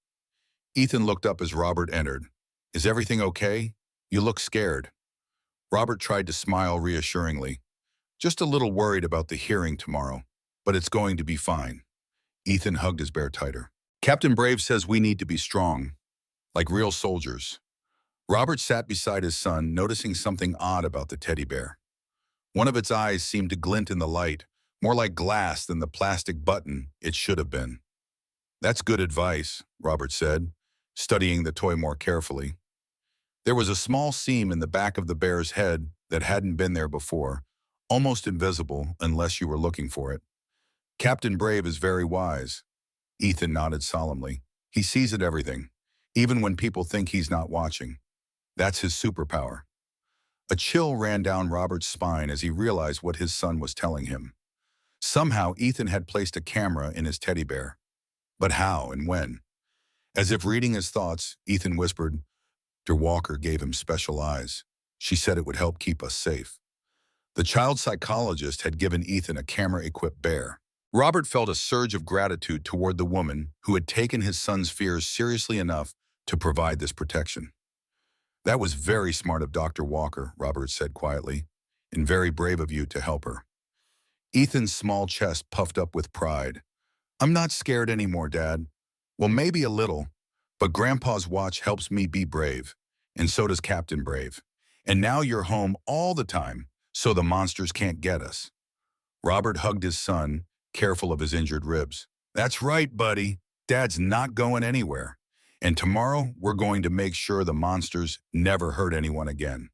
Ethan looked up as Robert entered. "Is everything okay? You look scared." Robert tried to smile reassuringly. "Just a little worried about the hearing tomorrow, but it's going to be fine." Ethan hugged his bear tighter. "Captain Brave says we need to be strong, like real soldiers." Robert sat beside his son, noticing something odd about the teddy bear. One of its eyes seemed to glint in the light, more like glass than the plastic button it should have been. "That's good advice," Robert said, studying the toy more carefully. There was a small seam in the back of the bear's head that hadn't been there before, almost invisible unless you were looking for it. "Captain Brave is very wise." Ethan nodded solemnly. "He sees at everything, even when people think he's not watching. That's his superpower." A chill ran down Robert's spine as he realized what his son was telling him. Somehow, Ethan had placed a camera in his teddy bear. But how and when? As if reading his thoughts, Ethan whispered, "Dr. Walker gave him special eyes. She said it would help keep us safe." The child psychologist had given Ethan a camera-equipped bear. Robert felt a surge of gratitude toward the woman who had taken his son's fears seriously enough to provide this protection. "That was very smart of Dr. Walker," Robert said quietly, "and very brave of you to help her." Ethan's small chest puffed up with pride. "I'm not scared anymore, Dad. Well, maybe a little, but Grandpa's watch helps me be brave, and so does Captain Brave. And now you're home all the time, so the monsters can't get us." Robert hugged his son, careful of his injured ribs. "That's right, buddy. Dad's not going anywhere. And tomorrow, we're going to make sure the monsters never hurt anyone again."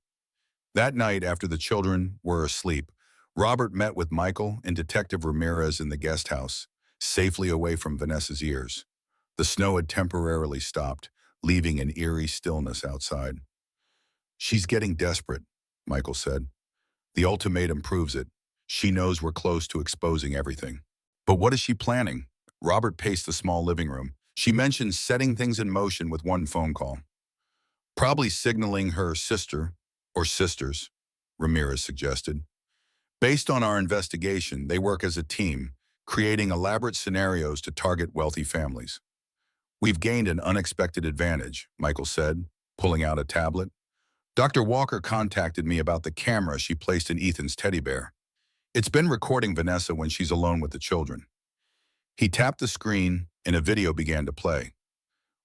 That night, after the children were asleep, Robert met with Michael and Detective Ramirez in the guest house, safely away from Vanessa's ears. The snow had temporarily stopped, leaving an eerie stillness outside. "She's getting desperate," Michael said. "The ultimatum proves it. She knows we're close to exposing everything. But what is she planning? Robert paced the small living room. She mentioned setting things in motion with one phone call. Probably signaling her sister or sisters, Ramirez suggested. Based on our investigation, they work as a team, creating elaborate scenarios to target wealthy families. We've gained an unexpected advantage, Michael said, pulling out a tablet. Dr. Walker contacted me about the camera she placed in Ethan's teddy bear. It's been recording Vanessa when she's alone with the children. He tapped the screen and a video began to play.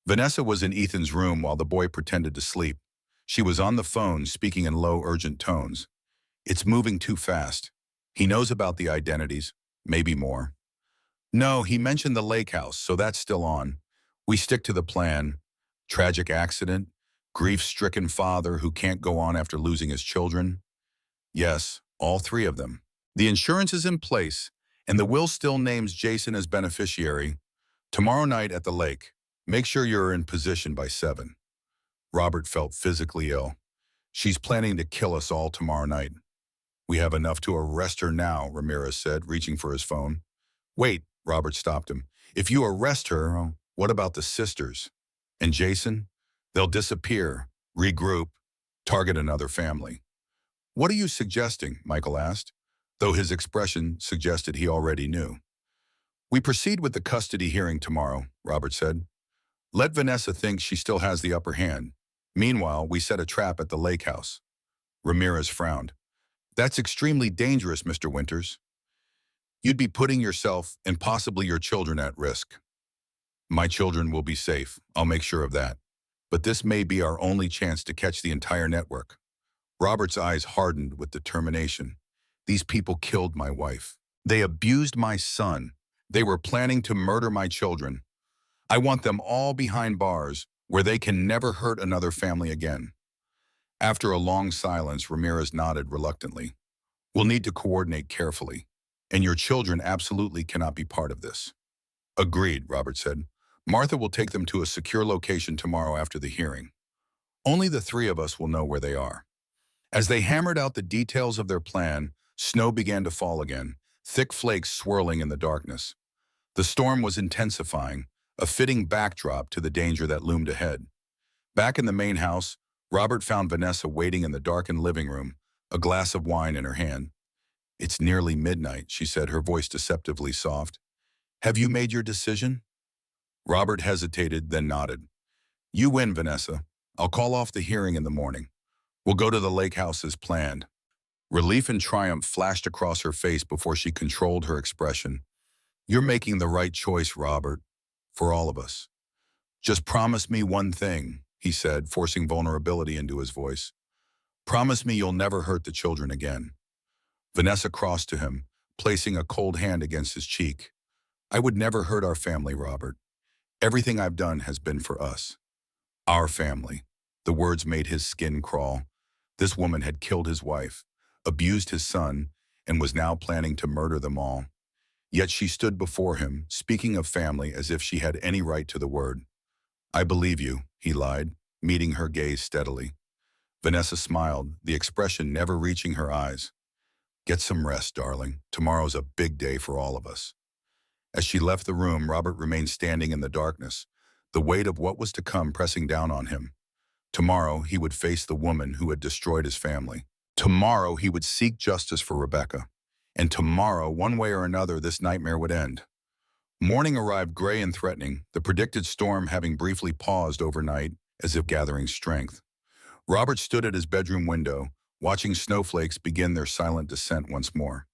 Vanessa was in Ethan's room while the boy pretended to sleep. She was on the phone speaking in low, urgent tones. It's moving too fast. He knows about the identities, maybe more. No, he mentioned the lake house, so that's still on. We stick to the plan. Tragic accident, grief-stricken father who can't go on after losing his children. Yes, all three of them. The insurance is in place, and the will still names Jason as beneficiary. Tomorrow night at the lake. Make sure you're in position by 7. Robert felt physically ill. She's planning to kill us all tomorrow night. We have enough to arrest her now, Ramirez said, reaching for his phone. Wait, Robert stopped him. If you arrest her, what about the sisters? And Jason? They'll disappear, regroup, target another family. What are you suggesting? Michael asked, though his expression suggested he already knew. We proceed with the custody hearing tomorrow, Robert said. Let Vanessa think she still has the upper hand. Meanwhile, we set a trap at the lake house. Ramirez frowned. That's extremely dangerous, Mr. Winters. You'd be putting yourself and possibly your children at risk. My children will be safe. I'll make sure of that. But this may be our only chance to catch the entire network. Robert's eyes hardened with determination. These people killed my wife. They abused my son. They were planning to murder my children. I want them all behind bars where they can never hurt another family again. After a long silence, Ramirez nodded reluctantly. We'll need to coordinate carefully, and your children absolutely cannot be part of this. Agreed, Robert said. Martha will take them to a secure location tomorrow after the hearing. Only the three of us will know where they are. As they hammered out the details of their plan, snow began to fall again, thick flakes swirling in the darkness. The storm was intensifying, a fitting backdrop to the danger that loomed ahead. Back in the main house, Robert found Vanessa waiting in the darkened living room, a glass of wine in her hand. It's nearly midnight, she said, her voice deceptively soft. Have you made your decision? Robert hesitated, then nodded. You win, Vanessa. I'll call off the hearing in the morning. We'll go to the lake house as planned. Relief and triumph flashed across her face before she controlled her expression. You're making the right choice, Robert. For all of us. Just promise me one thing, he said, forcing vulnerability into his voice. Promise me you'll never hurt the children again. Vanessa crossed to him, placing a cold hand against his cheek. I would never hurt our family, Robert. Everything I've done has been for us. Our family. The words made his skin crawl. This woman had killed his wife, abused his son, and was now planning to murder them all. Yet she stood before him, speaking of family as if she had any right to the word. I believe you, he lied, meeting her gaze steadily. Vanessa smiled, the expression never reaching her eyes. Get some rest, darling. Tomorrow's a big day for all of us. As she left the room, Robert remained standing in the darkness, the weight of what was to come pressing down on him. Tomorrow, he would face the woman who had destroyed his family. Tomorrow, he would seek justice for Rebecca. And tomorrow, one way or another, this nightmare would end. Morning arrived gray and threatening, the predicted storm having briefly paused overnight as if gathering strength. Robert stood at his bedroom window, watching snowflakes begin their silent descent once more.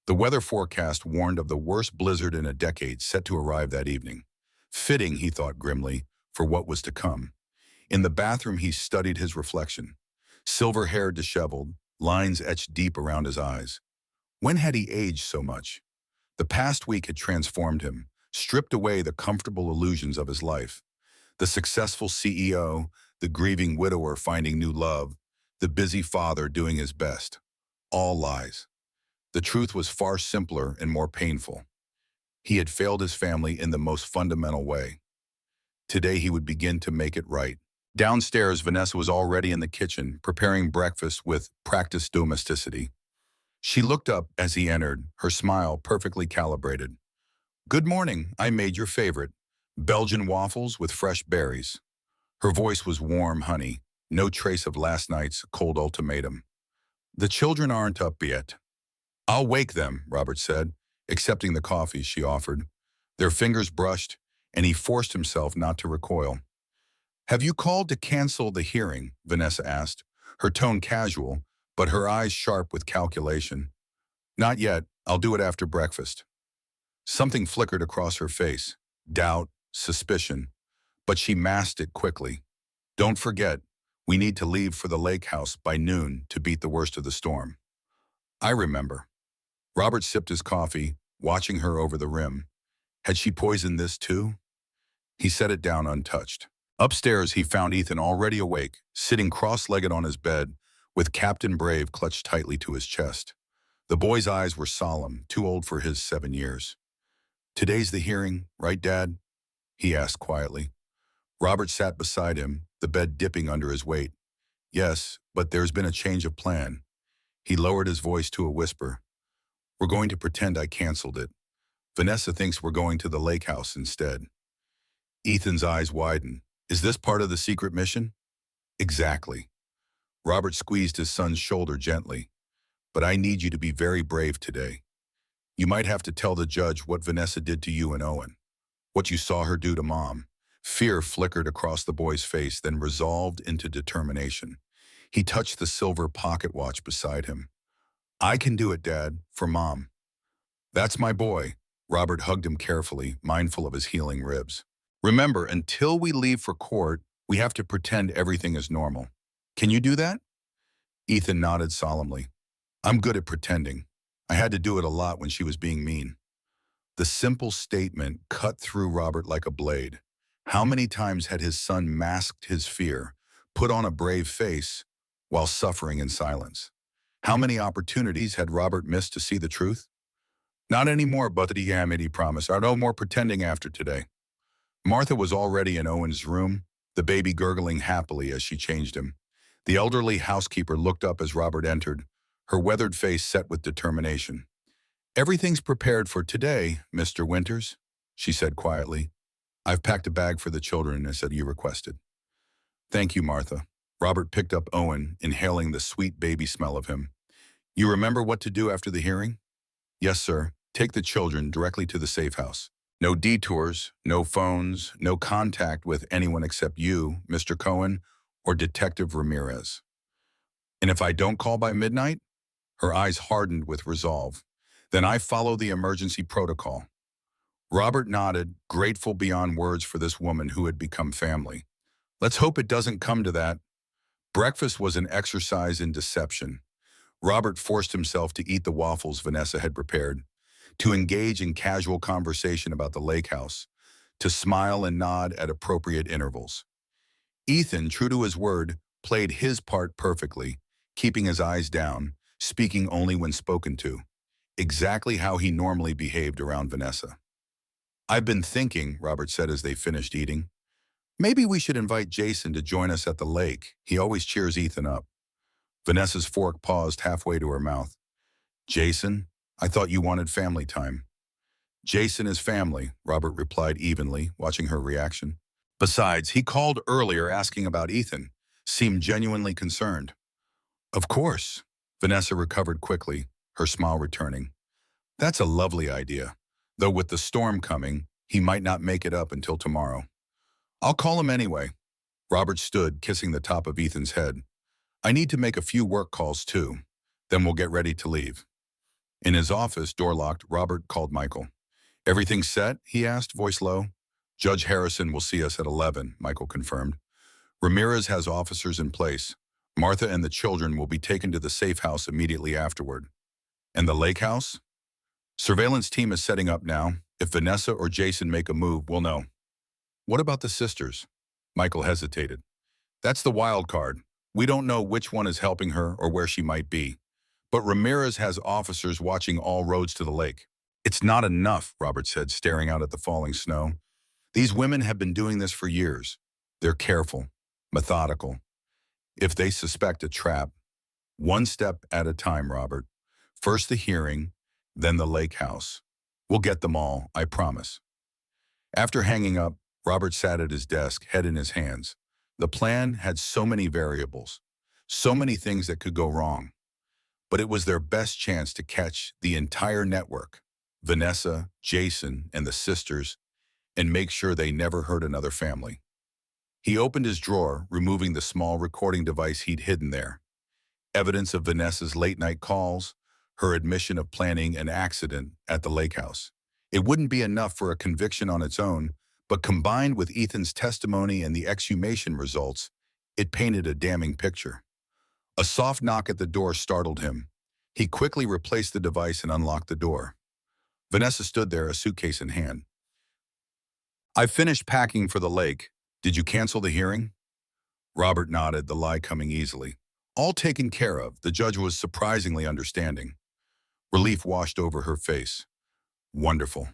The weather forecast warned of the worst blizzard in a decade set to arrive that evening. Fitting, he thought grimly, for what was to come. In the bathroom, he studied his reflection. Silver hair disheveled, lines etched deep around his eyes. When had he aged so much? The past week had transformed him, stripped away the comfortable illusions of his life. The successful CEO, the grieving widower finding new love, the busy father doing his best. All lies. The truth was far simpler and more painful. He had failed his family in the most fundamental way. Today he would begin to make it right. Downstairs, Vanessa was already in the kitchen, preparing breakfast with practiced domesticity. She looked up as he entered, her smile perfectly calibrated. "Good morning, I made your favorite. Belgian waffles with fresh berries." Her voice was warm honey, no trace of last night's cold ultimatum. "The children aren't up yet." "I'll wake them," Robert said, accepting the coffee she offered. Their fingers brushed, and he forced himself not to recoil. "Have you called to cancel the hearing?" Vanessa asked, her tone casual, but her eyes sharp with calculation. "Not yet. I'll do it after breakfast." Something flickered across her face, doubt, suspicion, but she masked it quickly. "Don't forget, we need to leave for the lake house by noon to beat the worst of the storm." "I remember." Robert sipped his coffee, watching her over the rim. Had she poisoned this too? He set it down untouched. Upstairs, he found Ethan already awake, sitting cross-legged on his bed, with Captain Brave clutched tightly to his chest. The boy's eyes were solemn, too old for his 7 years. "Today's the hearing, right, Dad?" he asked quietly. Robert sat beside him, the bed dipping under his weight. "Yes, but there's been a change of plan." He lowered his voice to a whisper. "We're going to pretend I canceled it. Vanessa thinks we're going to the lake house instead." Ethan's eyes widened. "Is this part of the secret mission?" "Exactly." Robert squeezed his son's shoulder gently. "But I need you to be very brave today. You might have to tell the judge what Vanessa did to you and Owen, what you saw her do to Mom." Fear flickered across the boy's face, then resolved into determination. He touched the silver pocket watch beside him. "I can do it, Dad, for Mom." "That's my boy." Robert hugged him carefully, mindful of his healing ribs. "Remember, until we leave for court, we have to pretend everything is normal. Can you do that?" Ethan nodded solemnly. "I'm good at pretending. I had to do it a lot when she was being mean." The simple statement cut through Robert like a blade. How many times had his son masked his fear, put on a brave face, while suffering in silence? How many opportunities had Robert missed to see the truth? "Not anymore, but he promised. No more pretending after today." Martha was already in Owen's room, the baby gurgling happily as she changed him. The elderly housekeeper looked up as Robert entered, her weathered face set with determination. "Everything's prepared for today, Mr. Winters," she said quietly. "I've packed a bag for the children as you requested." "Thank you, Martha." Robert picked up Owen, inhaling the sweet baby smell of him. "You remember what to do after the hearing?" "Yes, sir. Take the children directly to the safe house. No detours, no phones, no contact with anyone except you, Mr. Cohen, or Detective Ramirez." "And if I don't call by midnight?" Her eyes hardened with resolve. "Then I follow the emergency protocol." Robert nodded, grateful beyond words for this woman who had become family. "Let's hope it doesn't come to that." Breakfast was an exercise in deception. Robert forced himself to eat the waffles Vanessa had prepared, to engage in casual conversation about the lake house, to smile and nod at appropriate intervals. Ethan, true to his word, played his part perfectly, keeping his eyes down, speaking only when spoken to, exactly how he normally behaved around Vanessa. "I've been thinking," Robert said as they finished eating, "maybe we should invite Jason to join us at the lake. He always cheers Ethan up." Vanessa's fork paused halfway to her mouth. "Jason? I thought you wanted family time." "Jason is family," Robert replied evenly, watching her reaction. "Besides, he called earlier asking about Ethan, seemed genuinely concerned." "Of course." Vanessa recovered quickly, her smile returning. "That's a lovely idea. Though with the storm coming, he might not make it up until tomorrow." "I'll call him anyway." Robert stood, kissing the top of Ethan's head. "I need to make a few work calls too. Then we'll get ready to leave." In his office, door locked, Robert called Michael. "Everything set?" he asked, voice low. "Judge Harrison will see us at 11, Michael confirmed. "Ramirez has officers in place. Martha and the children will be taken to the safe house immediately afterward." "And the lake house?" "Surveillance team is setting up now. If Vanessa or Jason make a move, we'll know." "What about the sisters?" Michael hesitated. "That's the wild card. We don't know which one is helping her or where she might be. But Ramirez has officers watching all roads to the lake." "It's not enough," Robert said, staring out at the falling snow. "These women have been doing this for years. They're careful, methodical. If they suspect a trap, one step at a time, Robert. First the hearing, then the lake house. We'll get them all, I promise. After hanging up, Robert sat at his desk, head in his hands. The plan had so many variables, so many things that could go wrong. But it was their best chance to catch the entire network, Vanessa, Jason, and the sisters, and make sure they never hurt another family. He opened his drawer, removing the small recording device he'd hidden there. Evidence of Vanessa's late-night calls, her admission of planning an accident at the lake house. It wouldn't be enough for a conviction on its own, but combined with Ethan's testimony and the exhumation results, it painted a damning picture. A soft knock at the door startled him. He quickly replaced the device and unlocked the door. Vanessa stood there, a suitcase in hand. "I've finished packing for the lake. Did you cancel the hearing?" Robert nodded, the lie coming easily. "All taken care of." The judge was surprisingly understanding. Relief washed over her face. "Wonderful.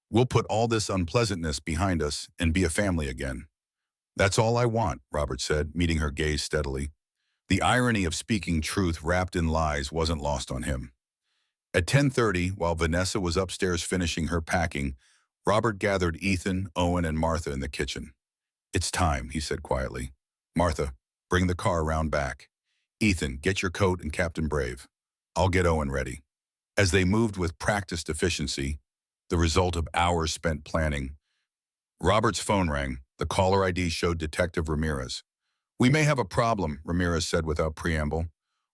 We'll put all this unpleasantness behind us and be a family again." "That's all I want," Robert said, meeting her gaze steadily. The irony of speaking truth wrapped in lies wasn't lost on him. At 10:30, while Vanessa was upstairs finishing her packing, Robert gathered Ethan, Owen, and Martha in the kitchen. "It's time," he said quietly. "Martha, bring the car around back. Ethan, get your coat and Captain Brave. I'll get Owen ready." As they moved with practiced efficiency, the result of hours spent planning, Robert's phone rang. The caller ID showed Detective Ramirez. "We may have a problem," Ramirez said without preamble.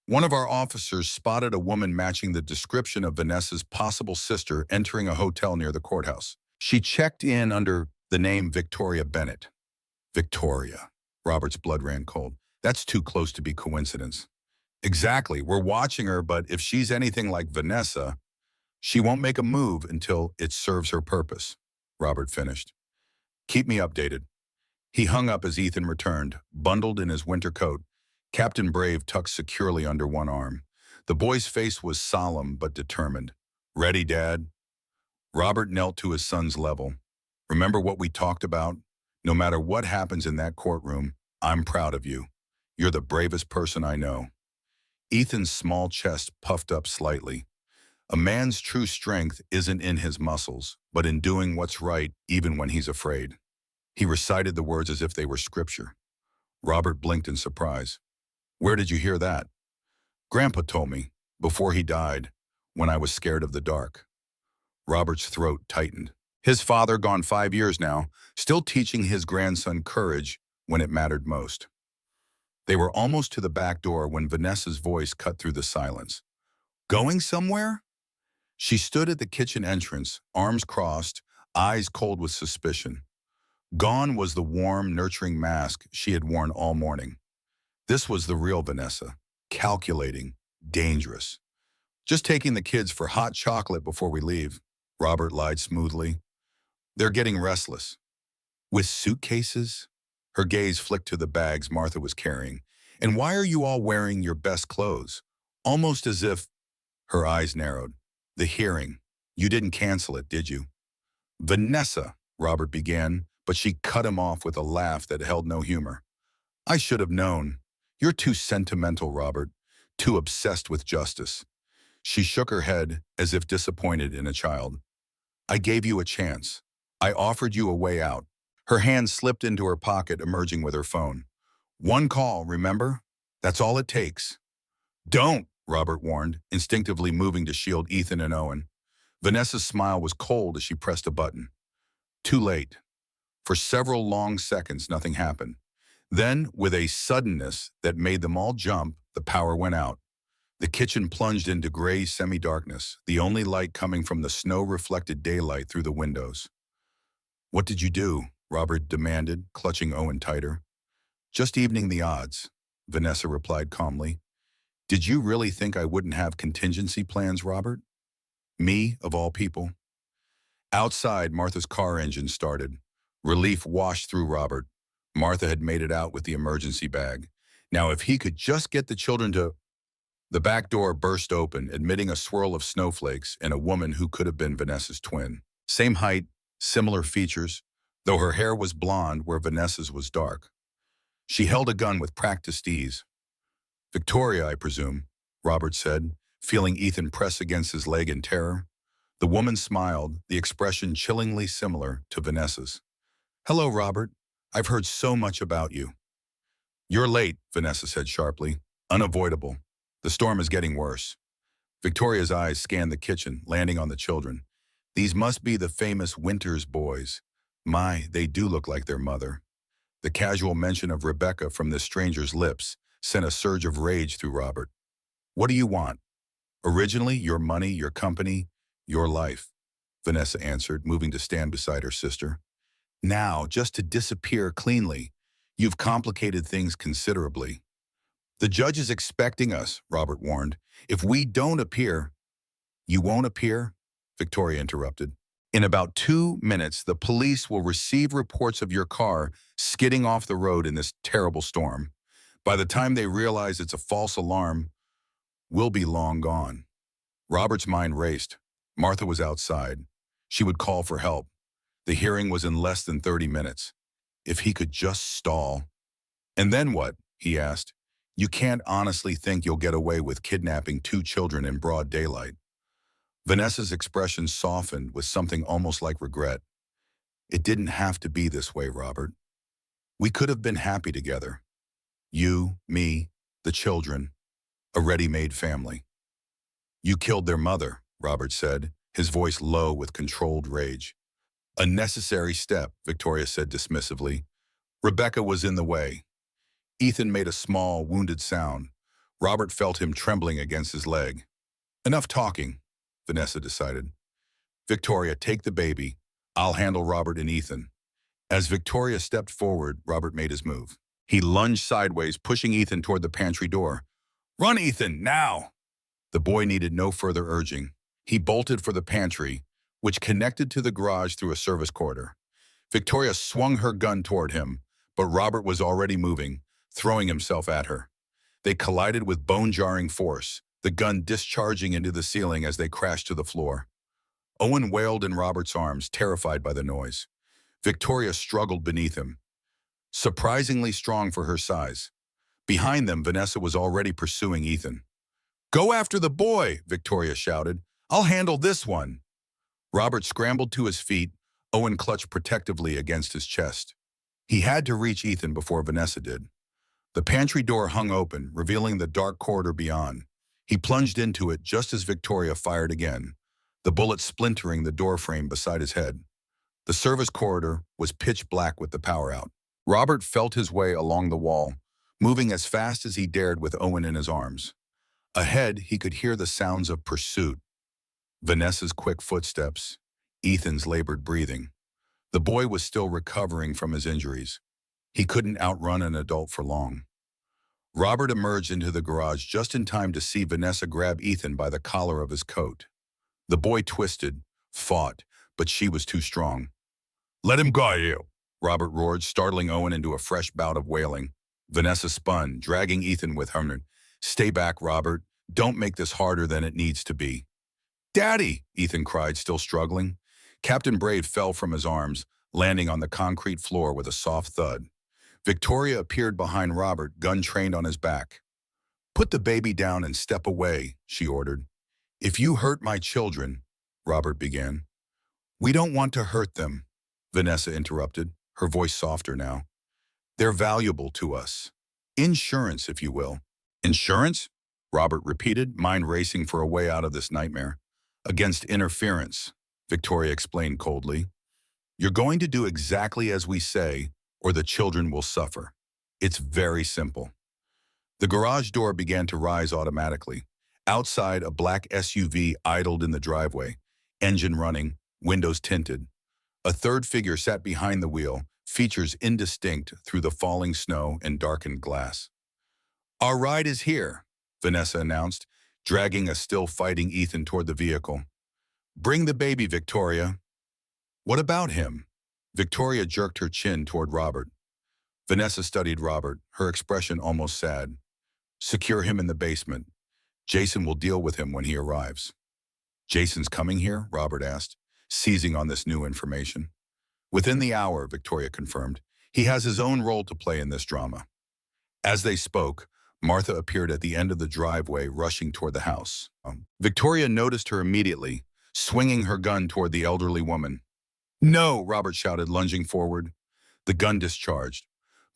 "One of our officers spotted a woman matching the description of Vanessa's possible sister entering a hotel near the courthouse. She checked in under the name Victoria Bennett." Victoria. Robert's blood ran cold. "That's too close to be coincidence." "Exactly. We're watching her, but if she's anything like Vanessa, she won't make a move until it serves her purpose," Robert finished. "Keep me updated." He hung up as Ethan returned, bundled in his winter coat, Captain Brave tucked securely under one arm. The boy's face was solemn but determined. "Ready, Dad?" Robert knelt to his son's level. "Remember what we talked about? No matter what happens in that courtroom, I'm proud of you. You're the bravest person I know." Ethan's small chest puffed up slightly. A man's true strength isn't in his muscles, but in doing what's right even when he's afraid. He recited the words as if they were scripture. Robert blinked in surprise. "Where did you hear that?" "Grandpa told me, before he died, when I was scared of the dark." Robert's throat tightened. His father, gone 5 years now, still teaching his grandson courage when it mattered most. They were almost to the back door when Vanessa's voice cut through the silence. "Going somewhere?" She stood at the kitchen entrance, arms crossed, eyes cold with suspicion. Gone was the warm, nurturing mask she had worn all morning. This was the real Vanessa, calculating, dangerous. "Just taking the kids for hot chocolate before we leave," Robert lied smoothly. "They're getting restless." "With suitcases?" Her gaze flicked to the bags Martha was carrying. "And why are you all wearing your best clothes?" Almost as if her eyes narrowed. "The hearing. You didn't cancel it, did you?" "Vanessa," Robert began, but she cut him off with a laugh that held no humor. "I should have known. You're too sentimental, Robert, too obsessed with justice." She shook her head as if disappointed in a child. "I gave you a chance. I offered you a way out." Her hand slipped into her pocket, emerging with her phone. "One call, remember? That's all it takes." "Don't," Robert warned, instinctively moving to shield Ethan and Owen. Vanessa's smile was cold as she pressed a button. Too late. For several long seconds, nothing happened. Then, with a suddenness that made them all jump, the power went out. The kitchen plunged into gray semi-darkness, the only light coming from the snow-reflected daylight through the windows. "What did you do?" Robert demanded, clutching Owen tighter. "Just evening the odds," Vanessa replied calmly. "Did you really think I wouldn't have contingency plans, Robert? Me, of all people?" Outside, Martha's car engine started. Relief washed through Robert. Martha had made it out with the emergency bag. Now, if he could just get the children to... The back door burst open, admitting a swirl of snowflakes and a woman who could have been Vanessa's twin. Same height, similar features, though her hair was blonde where Vanessa's was dark. She held a gun with practiced ease. "Victoria, I presume," Robert said, feeling Ethan press against his leg in terror. The woman smiled, the expression chillingly similar to Vanessa's. "Hello, Robert. I've heard so much about you." "You're late," Vanessa said sharply. "Unavoidable. The storm is getting worse." Victoria's eyes scanned the kitchen, landing on the children. These must be the famous Winters boys. My, they do look like their mother. The casual mention of Rebecca from this stranger's lips sent a surge of rage through Robert. "What do you want?" "Originally, your money, your company, your life," Vanessa answered, moving to stand beside her sister. "Now, just to disappear cleanly. You've complicated things considerably." "The judge is expecting us," Robert warned. "If we don't appear—" "You won't appear?" Victoria interrupted. "In about 2 minutes, the police will receive reports of your car skidding off the road in this terrible storm. By the time they realize it's a false alarm, we'll be long gone." Robert's mind raced. Martha was outside. She would call for help. The hearing was in less than 30 minutes. If he could just stall. "And then what?" he asked. "You can't honestly think you'll get away with kidnapping 2 children in broad daylight." Vanessa's expression softened with something almost like regret. "It didn't have to be this way, Robert. We could have been happy together. You, me, the children, a ready-made family." "You killed their mother," Robert said, his voice low with controlled rage. "A necessary step," Victoria said dismissively. "Rebecca was in the way." Ethan made a small, wounded sound. Robert felt him trembling against his leg. "Enough talking," Vanessa decided. "Victoria, take the baby. I'll handle Robert and Ethan." As Victoria stepped forward, Robert made his move. He lunged sideways, pushing Ethan toward the pantry door. "Run, Ethan, now!" The boy needed no further urging. He bolted for the pantry, which connected to the garage through a service corridor. Victoria swung her gun toward him, but Robert was already moving, throwing himself at her. They collided with bone-jarring force, the gun discharging into the ceiling as they crashed to the floor. Owen wailed in Robert's arms, terrified by the noise. Victoria struggled beneath him, surprisingly strong for her size. Behind them, Vanessa was already pursuing Ethan. "Go after the boy," Victoria shouted. "I'll handle this one." Robert scrambled to his feet, Owen clutched protectively against his chest. He had to reach Ethan before Vanessa did. The pantry door hung open, revealing the dark corridor beyond. He plunged into it just as Victoria fired again, the bullet splintering the doorframe beside his head. The service corridor was pitch black with the power out. Robert felt his way along the wall, moving as fast as he dared with Owen in his arms. Ahead, he could hear the sounds of pursuit. Vanessa's quick footsteps, Ethan's labored breathing. The boy was still recovering from his injuries. He couldn't outrun an adult for long. Robert emerged into the garage just in time to see Vanessa grab Ethan by the collar of his coat. The boy twisted, fought, but she was too strong. "Let him go, you!" Robert roared, startling Owen into a fresh bout of wailing. Vanessa spun, dragging Ethan with her. "Stay back, Robert. Don't make this harder than it needs to be." "Daddy!" Ethan cried, still struggling. Captain Brave fell from his arms, landing on the concrete floor with a soft thud. Victoria appeared behind Robert, gun trained on his back. "Put the baby down and step away," she ordered. "If you hurt my children," Robert began. "We don't want to hurt them," Vanessa interrupted, her voice softer now. "They're valuable to us. Insurance, if you will." "Insurance?" Robert repeated, mind racing for a way out of this nightmare. "Against interference," Victoria explained coldly. "You're going to do exactly as we say, or the children will suffer. It's very simple." The garage door began to rise automatically. Outside, a black SUV idled in the driveway, engine running, windows tinted. A third figure sat behind the wheel, features indistinct through the falling snow and darkened glass. "Our ride is here," Vanessa announced, dragging a still-fighting Ethan toward the vehicle. "Bring the baby, Victoria." "What about him?" Victoria jerked her chin toward Robert. Vanessa studied Robert, her expression almost sad. "Secure him in the basement. Jason will deal with him when he arrives." "Jason's coming here?" Robert asked, seizing on this new information. "Within the hour," Victoria confirmed. "He has his own role to play in this drama." As they spoke, Martha appeared at the end of the driveway, rushing toward the house. Victoria noticed her immediately, swinging her gun toward the elderly woman. "No!" Robert shouted, lunging forward. The gun discharged.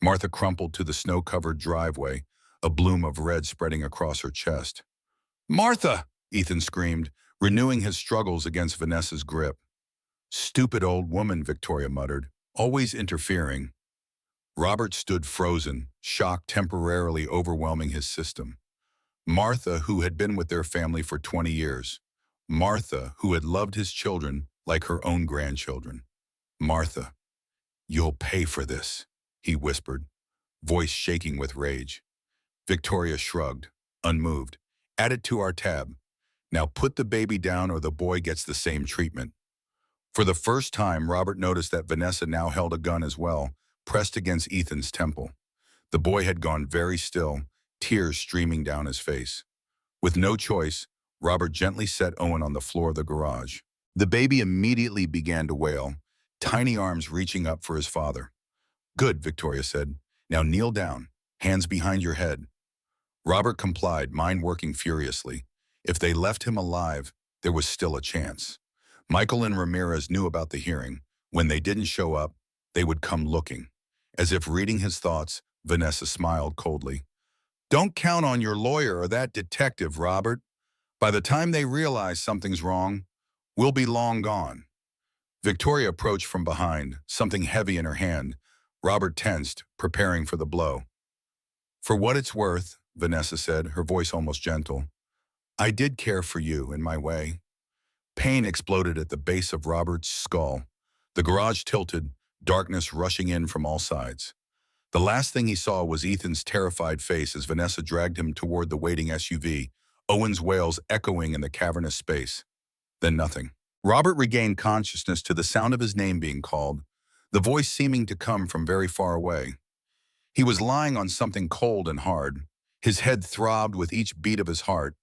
Martha crumpled to the snow-covered driveway, a bloom of red spreading across her chest. "Martha!" Ethan screamed, renewing his struggles against Vanessa's grip. "Stupid old woman," Victoria muttered, "always interfering." Robert stood frozen, shock temporarily overwhelming his system. Martha, who had been with their family for 20 years. Martha, who had loved his children like her own grandchildren. "Martha, you'll pay for this," he whispered, voice shaking with rage. Victoria shrugged, unmoved. "Add it to our tab. Now put the baby down or the boy gets the same treatment." For the first time, Robert noticed that Vanessa now held a gun as well, pressed against Ethan's temple. The boy had gone very still, tears streaming down his face. With no choice, Robert gently set Owen on the floor of the garage. The baby immediately began to wail, tiny arms reaching up for his father. "Good," Victoria said. "Now kneel down, hands behind your head." Robert complied, mind working furiously. If they left him alive, there was still a chance. Michael and Ramirez knew about the hearing. When they didn't show up, they would come looking. As if reading his thoughts, Vanessa smiled coldly. "Don't count on your lawyer or that detective, Robert. By the time they realize something's wrong, we'll be long gone." Victoria approached from behind, something heavy in her hand. Robert tensed, preparing for the blow. "For what it's worth," Vanessa said, her voice almost gentle, "I did care for you in my way." Pain exploded at the base of Robert's skull. The garage tilted, darkness rushing in from all sides. The last thing he saw was Ethan's terrified face as Vanessa dragged him toward the waiting SUV, Owen's wails echoing in the cavernous space. Then nothing. Robert regained consciousness to the sound of his name being called, the voice seeming to come from very far away. He was lying on something cold and hard. His head throbbed with each beat of his heart,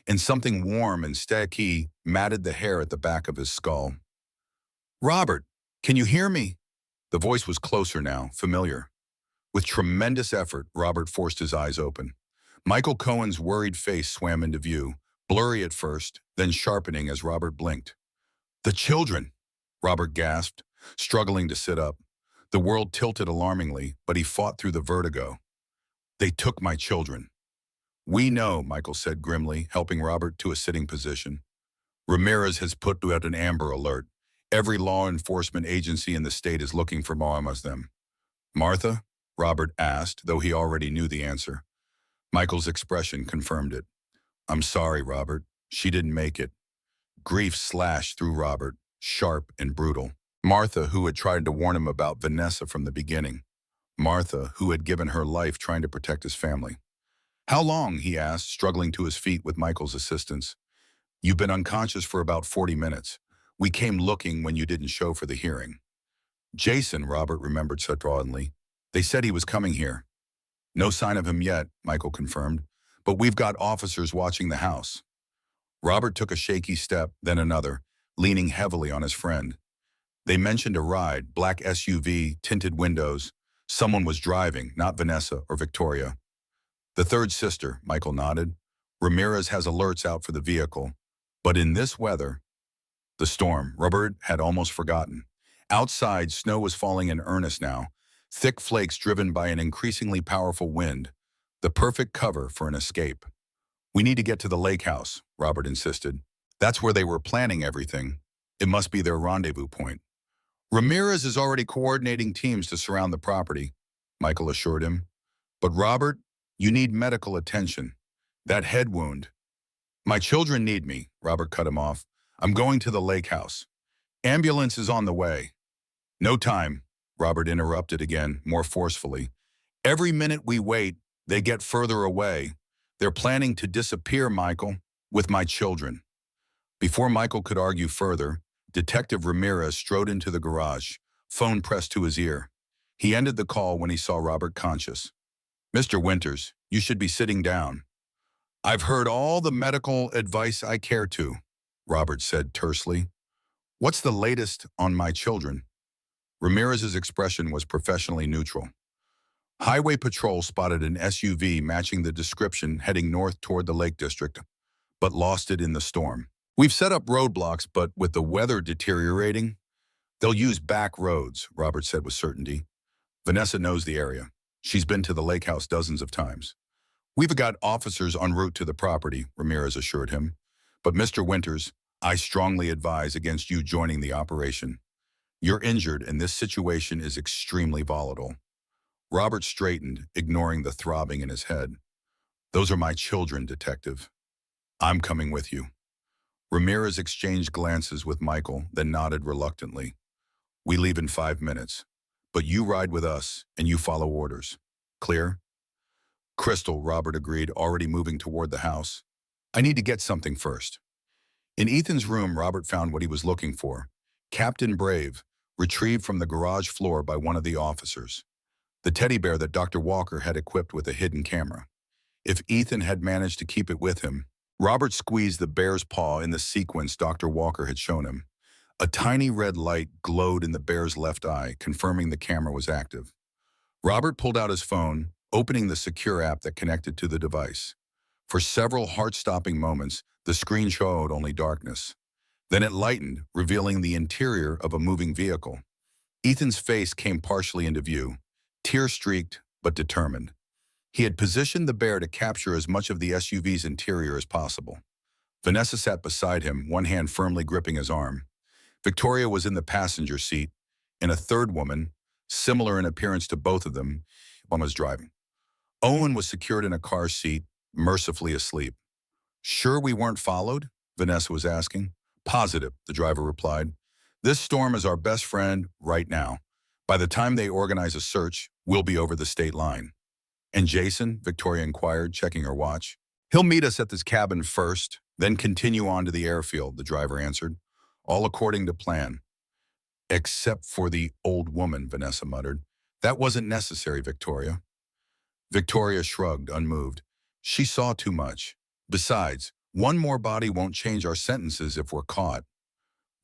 and something warm and sticky matted the hair at the back of his skull. "Robert, can you hear me?" The voice was closer now, familiar. With tremendous effort, Robert forced his eyes open. Michael Cohen's worried face swam into view, blurry at first, then sharpening as Robert blinked. "The children!" Robert gasped, struggling to sit up. The world tilted alarmingly, but he fought through the vertigo. "They took my children." "We know," Michael said grimly, helping Robert to a sitting position. "Ramirez has put out an Amber Alert. Every law enforcement agency in the state is looking for them." "Martha?" Robert asked, though he already knew the answer. Michael's expression confirmed it. "I'm sorry, Robert. She didn't make it." Grief slashed through Robert, sharp and brutal. Martha, who had tried to warn him about Vanessa from the beginning. Martha, who had given her life trying to protect his family. "How long?" he asked, struggling to his feet with Michael's assistance. "You've been unconscious for about 40 minutes. We came looking when you didn't show for the hearing." "Jason," Robert remembered suddenly. "They said he was coming here." "No sign of him yet," Michael confirmed, "but we've got officers watching the house." Robert took a shaky step, then another, leaning heavily on his friend. They mentioned a ride, black SUV, tinted windows. Someone was driving, not Vanessa or Victoria. "The third sister," Michael nodded. "Ramirez has alerts out for the vehicle. But in this weather..." The storm, Robert had almost forgotten. Outside, snow was falling in earnest now, thick flakes driven by an increasingly powerful wind, the perfect cover for an escape. "We need to get to the lake house," Robert insisted. "That's where they were planning everything. It must be their rendezvous point." "Ramirez is already coordinating teams to surround the property," Michael assured him. "But Robert, you need medical attention. That head wound..." "My children need me," Robert cut him off. "I'm going to the lake house. Ambulance is on the way." "No time," Robert interrupted again, more forcefully. "Every minute we wait, they get further away. They're planning to disappear, Michael, with my children." Before Michael could argue further, Detective Ramirez strode into the garage, phone pressed to his ear. He ended the call when he saw Robert conscious. "Mr. Winters, you should be sitting down." "I've heard all the medical advice I care to," Robert said tersely. "What's the latest on my children?" Ramirez's expression was professionally neutral. Highway patrol spotted an SUV matching the description heading north toward the Lake District, but lost it in the storm. We've set up roadblocks, but with the weather deteriorating, they'll use back roads, Robert said with certainty. Vanessa knows the area. She's been to the lake house dozens of times. We've got officers en route to the property, Ramirez assured him. But Mr. Winters, I strongly advise against you joining the operation. You're injured and this situation is extremely volatile. Robert straightened, ignoring the throbbing in his head. Those are my children, detective. I'm coming with you. Ramirez exchanged glances with Michael, then nodded reluctantly. We leave in 5 minutes, but you ride with us and you follow orders. Clear? Crystal, Robert agreed, already moving toward the house. I need to get something first. In Ethan's room, Robert found what he was looking for. Captain Brave, retrieved from the garage floor by one of the officers. The teddy bear that Dr. Walker had equipped with a hidden camera. If Ethan had managed to keep it with him, Robert squeezed the bear's paw in the sequence Dr. Walker had shown him. A tiny red light glowed in the bear's left eye, confirming the camera was active. Robert pulled out his phone, opening the secure app that connected to the device. For several heart-stopping moments, the screen showed only darkness. Then it lightened, revealing the interior of a moving vehicle. Ethan's face came partially into view, tear-streaked but determined. He had positioned the bear to capture as much of the SUV's interior as possible. Vanessa sat beside him, one hand firmly gripping his arm. Victoria was in the passenger seat, and a third woman, similar in appearance to both of them, was driving. Owen was secured in a car seat, mercifully asleep. Sure we weren't followed? Vanessa was asking. Positive, the driver replied. This storm is our best friend right now. By the time they organize a search, we'll be over the state line. And Jason? Victoria inquired, checking her watch. He'll meet us at this cabin first, then continue on to the airfield, the driver answered. All according to plan. Except for the old woman, Vanessa muttered. That wasn't necessary, Victoria. Victoria shrugged, unmoved. She saw too much. Besides, one more body won't change our sentences if we're caught.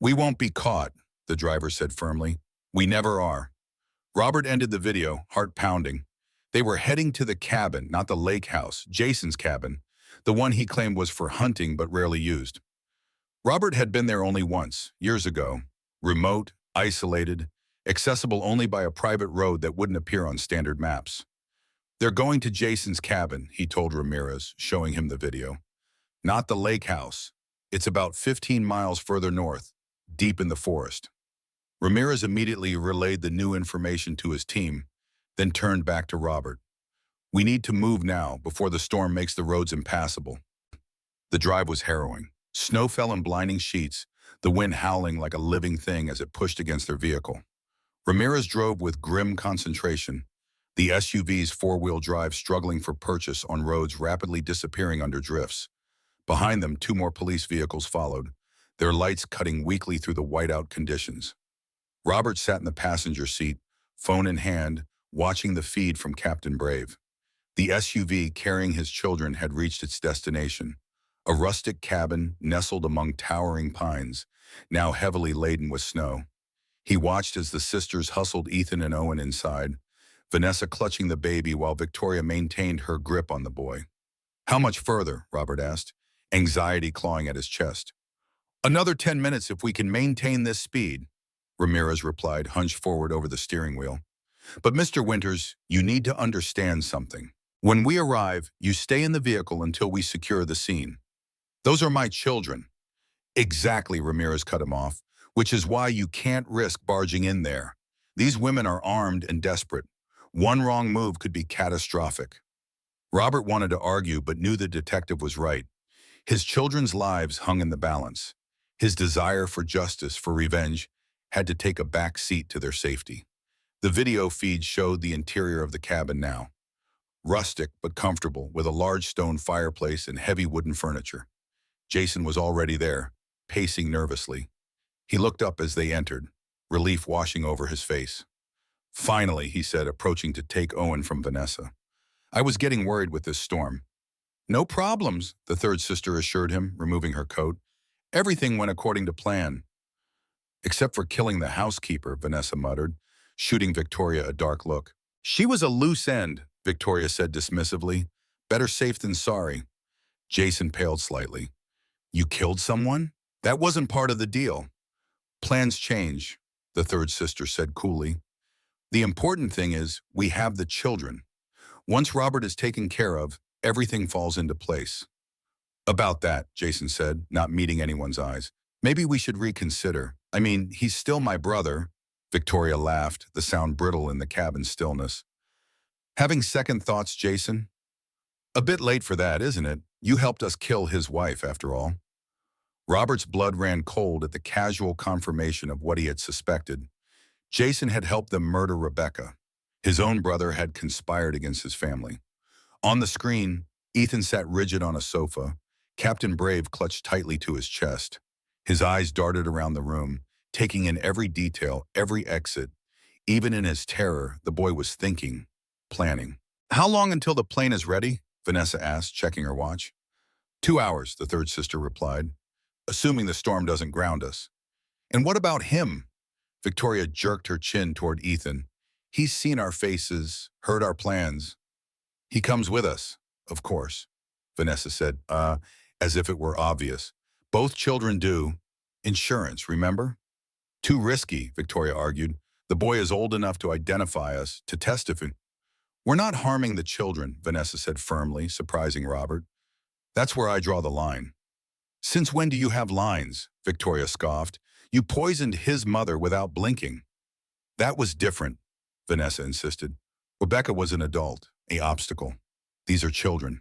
We won't be caught, the driver said firmly. We never are. Robert ended the video, heart pounding. They were heading to the cabin, not the lake house, Jason's cabin, the one he claimed was for hunting but rarely used. Robert had been there only once, years ago. Remote, isolated, accessible only by a private road that wouldn't appear on standard maps. They're going to Jason's cabin, he told Ramirez, showing him the video. Not the lake house. It's about 15 miles further north, deep in the forest. Ramirez immediately relayed the new information to his team, then turned back to Robert. We need to move now, before the storm makes the roads impassable. The drive was harrowing. Snow fell in blinding sheets, the wind howling like a living thing as it pushed against their vehicle. Ramirez drove with grim concentration, the SUV's four-wheel drive struggling for purchase on roads rapidly disappearing under drifts. Behind them, 2 more police vehicles followed, their lights cutting weakly through the whiteout conditions. Robert sat in the passenger seat, phone in hand, watching the feed from Captain Brave. The SUV carrying his children had reached its destination, a rustic cabin nestled among towering pines, now heavily laden with snow. He watched as the sisters hustled Ethan and Owen inside, Vanessa clutching the baby while Victoria maintained her grip on the boy. How much further? Robert asked, anxiety clawing at his chest. Another 10 minutes if we can maintain this speed, Ramirez replied, hunched forward over the steering wheel. But Mr. Winters, you need to understand something. When we arrive, you stay in the vehicle until we secure the scene. Those are my children. Exactly, Ramirez cut him off, which is why you can't risk barging in there. These women are armed and desperate. One wrong move could be catastrophic. Robert wanted to argue but knew the detective was right. His children's lives hung in the balance. His desire for justice, for revenge, had to take a back seat to their safety. The video feed showed the interior of the cabin now. Rustic but comfortable, with a large stone fireplace and heavy wooden furniture. Jason was already there, pacing nervously. He looked up as they entered, relief washing over his face. Finally, he said, approaching to take Owen from Vanessa. I was getting worried with this storm. No problems, the third sister assured him, removing her coat. Everything went according to plan. Except for killing the housekeeper, Vanessa muttered, shooting Victoria a dark look. She was a loose end, Victoria said dismissively. Better safe than sorry. Jason paled slightly. You killed someone? That wasn't part of the deal. Plans change, the third sister said coolly. The important thing is we have the children. Once Robert is taken care of, everything falls into place. About that, Jason said, not meeting anyone's eyes. Maybe we should reconsider. I mean, he's still my brother. Victoria laughed, the sound brittle in the cabin stillness. Having second thoughts, Jason? A bit late for that, isn't it? You helped us kill his wife, after all. Robert's blood ran cold at the casual confirmation of what he had suspected. Jason had helped them murder Rebecca. His own brother had conspired against his family. On the screen, Ethan sat rigid on a sofa. Captain Brave clutched tightly to his chest. His eyes darted around the room, taking in every detail, every exit. Even in his terror, the boy was thinking, planning. How long until the plane is ready? Vanessa asked, checking her watch. 2 hours, the third sister replied, assuming the storm doesn't ground us. And what about him? Victoria jerked her chin toward Ethan. He's seen our faces, heard our plans. He comes with us, of course, Vanessa said, as if it were obvious. Both children do. Insurance, remember? Too risky, Victoria argued. The boy is old enough to identify us, to testify. We're not harming the children, Vanessa said firmly, surprising Robert. That's where I draw the line. Since when do you have lines? Victoria scoffed. You poisoned his mother without blinking. That was different, Vanessa insisted. Rebecca was an adult, an obstacle. These are children.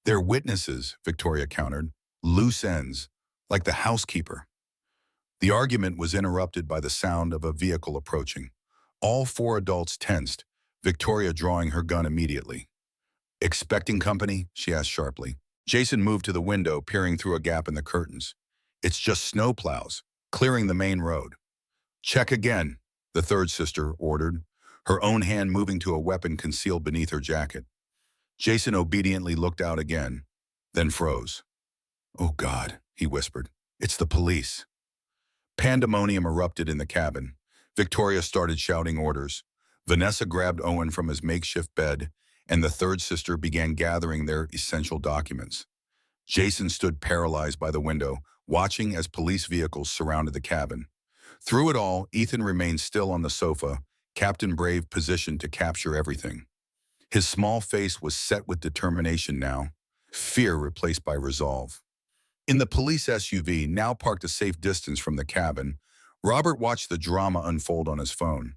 They're witnesses, Victoria countered. Loose ends, like the housekeeper. The argument was interrupted by the sound of a vehicle approaching. All 4 adults tensed, Victoria drawing her gun immediately. Expecting company? She asked sharply. Jason moved to the window, peering through a gap in the curtains. It's just snowplows, clearing the main road. Check again, the third sister ordered, her own hand moving to a weapon concealed beneath her jacket. Jason obediently looked out again, then froze. Oh God, he whispered. It's the police. Pandemonium erupted in the cabin. Victoria started shouting orders. Vanessa grabbed Owen from his makeshift bed, and the third sister began gathering their essential documents. Jason stood paralyzed by the window, watching as police vehicles surrounded the cabin. Through it all, Ethan remained still on the sofa, Captain Brave positioned to capture everything. His small face was set with determination now, fear replaced by resolve. In the police SUV, now parked a safe distance from the cabin, Robert watched the drama unfold on his phone.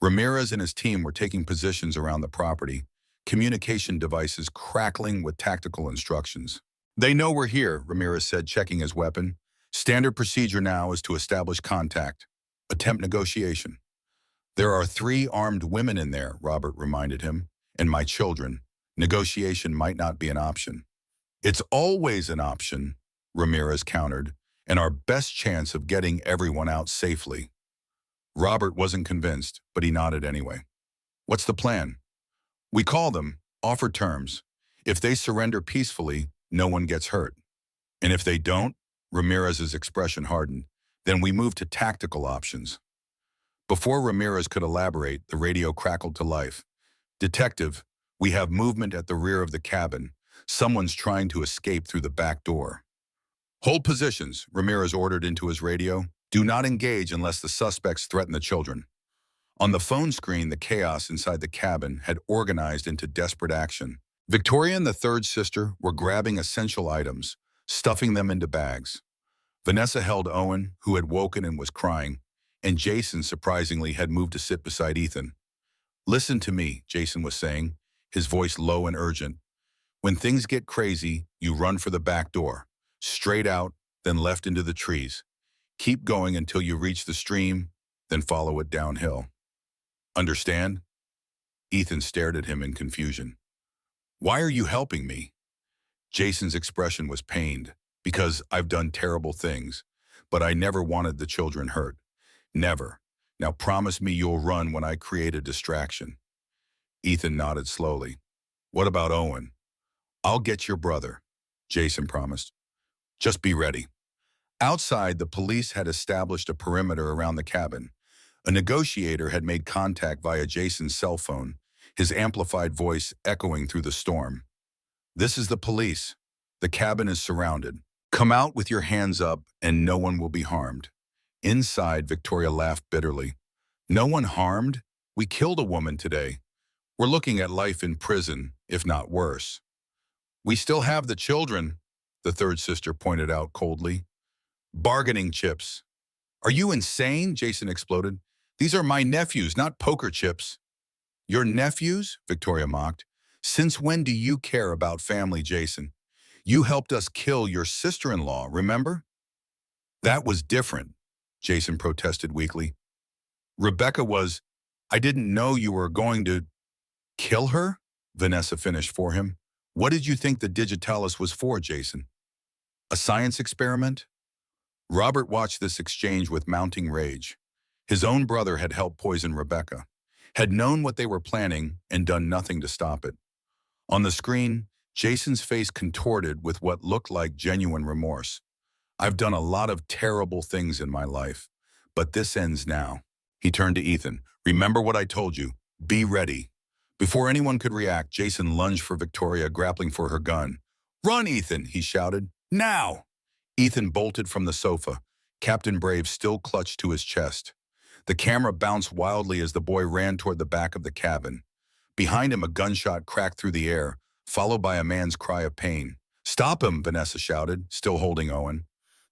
Ramirez and his team were taking positions around the property, communication devices crackling with tactical instructions. They know we're here, Ramirez said, checking his weapon. Standard procedure now is to establish contact. Attempt negotiation. There are 3 armed women in there, Robert reminded him, and my children. Negotiation might not be an option. It's always an option, Ramirez countered, and our best chance of getting everyone out safely. Robert wasn't convinced, but he nodded anyway. What's the plan? We call them, offer terms. If they surrender peacefully, no one gets hurt. And if they don't, Ramirez's expression hardened, then we move to tactical options. Before Ramirez could elaborate, the radio crackled to life. Detective, we have movement at the rear of the cabin. Someone's trying to escape through the back door. Hold positions, Ramirez ordered into his radio. Do not engage unless the suspects threaten the children. On the phone screen, the chaos inside the cabin had organized into desperate action. Victoria and the third sister were grabbing essential items, stuffing them into bags. Vanessa held Owen, who had woken and was crying, and Jason, surprisingly, had moved to sit beside Ethan. Listen to me, Jason was saying, his voice low and urgent. When things get crazy, you run for the back door, straight out, then left into the trees. Keep going until you reach the stream, then follow it downhill. Understand? Ethan stared at him in confusion. Why are you helping me? Jason's expression was pained, because I've done terrible things, but I never wanted the children hurt. Never. Now promise me you'll run when I create a distraction. Ethan nodded slowly. What about Owen? I'll get your brother, Jason promised. Just be ready. Outside, the police had established a perimeter around the cabin. A negotiator had made contact via Jason's cell phone, his amplified voice echoing through the storm. "This is the police. The cabin is surrounded. Come out with your hands up and no one will be harmed." Inside, Victoria laughed bitterly. "No one harmed? We killed a woman today. We're looking at life in prison, if not worse." "We still have the children," the third sister pointed out coldly. "Bargaining chips." "Are you insane?" Jason exploded. "These are my nephews, not poker chips." "Your nephews?" Victoria mocked. "Since when do you care about family, Jason? You helped us kill your sister-in-law, remember?" "That was different," Jason protested weakly. "Rebecca was... I didn't know you were going to kill her?" Vanessa finished for him. "What did you think the digitalis was for, Jason? A science experiment?" Robert watched this exchange with mounting rage. His own brother had helped poison Rebecca, had known what they were planning and done nothing to stop it. On the screen, Jason's face contorted with what looked like genuine remorse. "I've done a lot of terrible things in my life, but this ends now." He turned to Ethan. "Remember what I told you. Be ready." Before anyone could react, Jason lunged for Victoria, grappling for her gun. "Run, Ethan," he shouted. "Now!" Ethan bolted from the sofa, Captain Brave still clutched to his chest. The camera bounced wildly as the boy ran toward the back of the cabin. Behind him, a gunshot cracked through the air, followed by a man's cry of pain. "Stop him," Vanessa shouted, still holding Owen.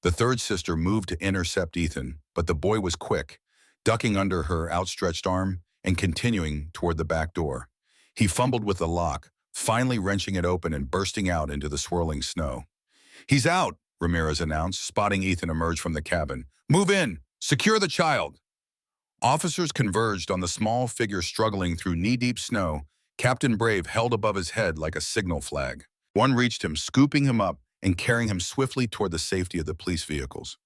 The third sister moved to intercept Ethan, but the boy was quick, ducking under her outstretched arm and continuing toward the back door. He fumbled with the lock, finally wrenching it open and bursting out into the swirling snow. "He's out," Ramirez announced, spotting Ethan emerge from the cabin. "Move in! Secure the child!" Officers converged on the small figure struggling through knee-deep snow, Captain Brave held above his head like a signal flag. One reached him, scooping him up and carrying him swiftly toward the safety of the police vehicles.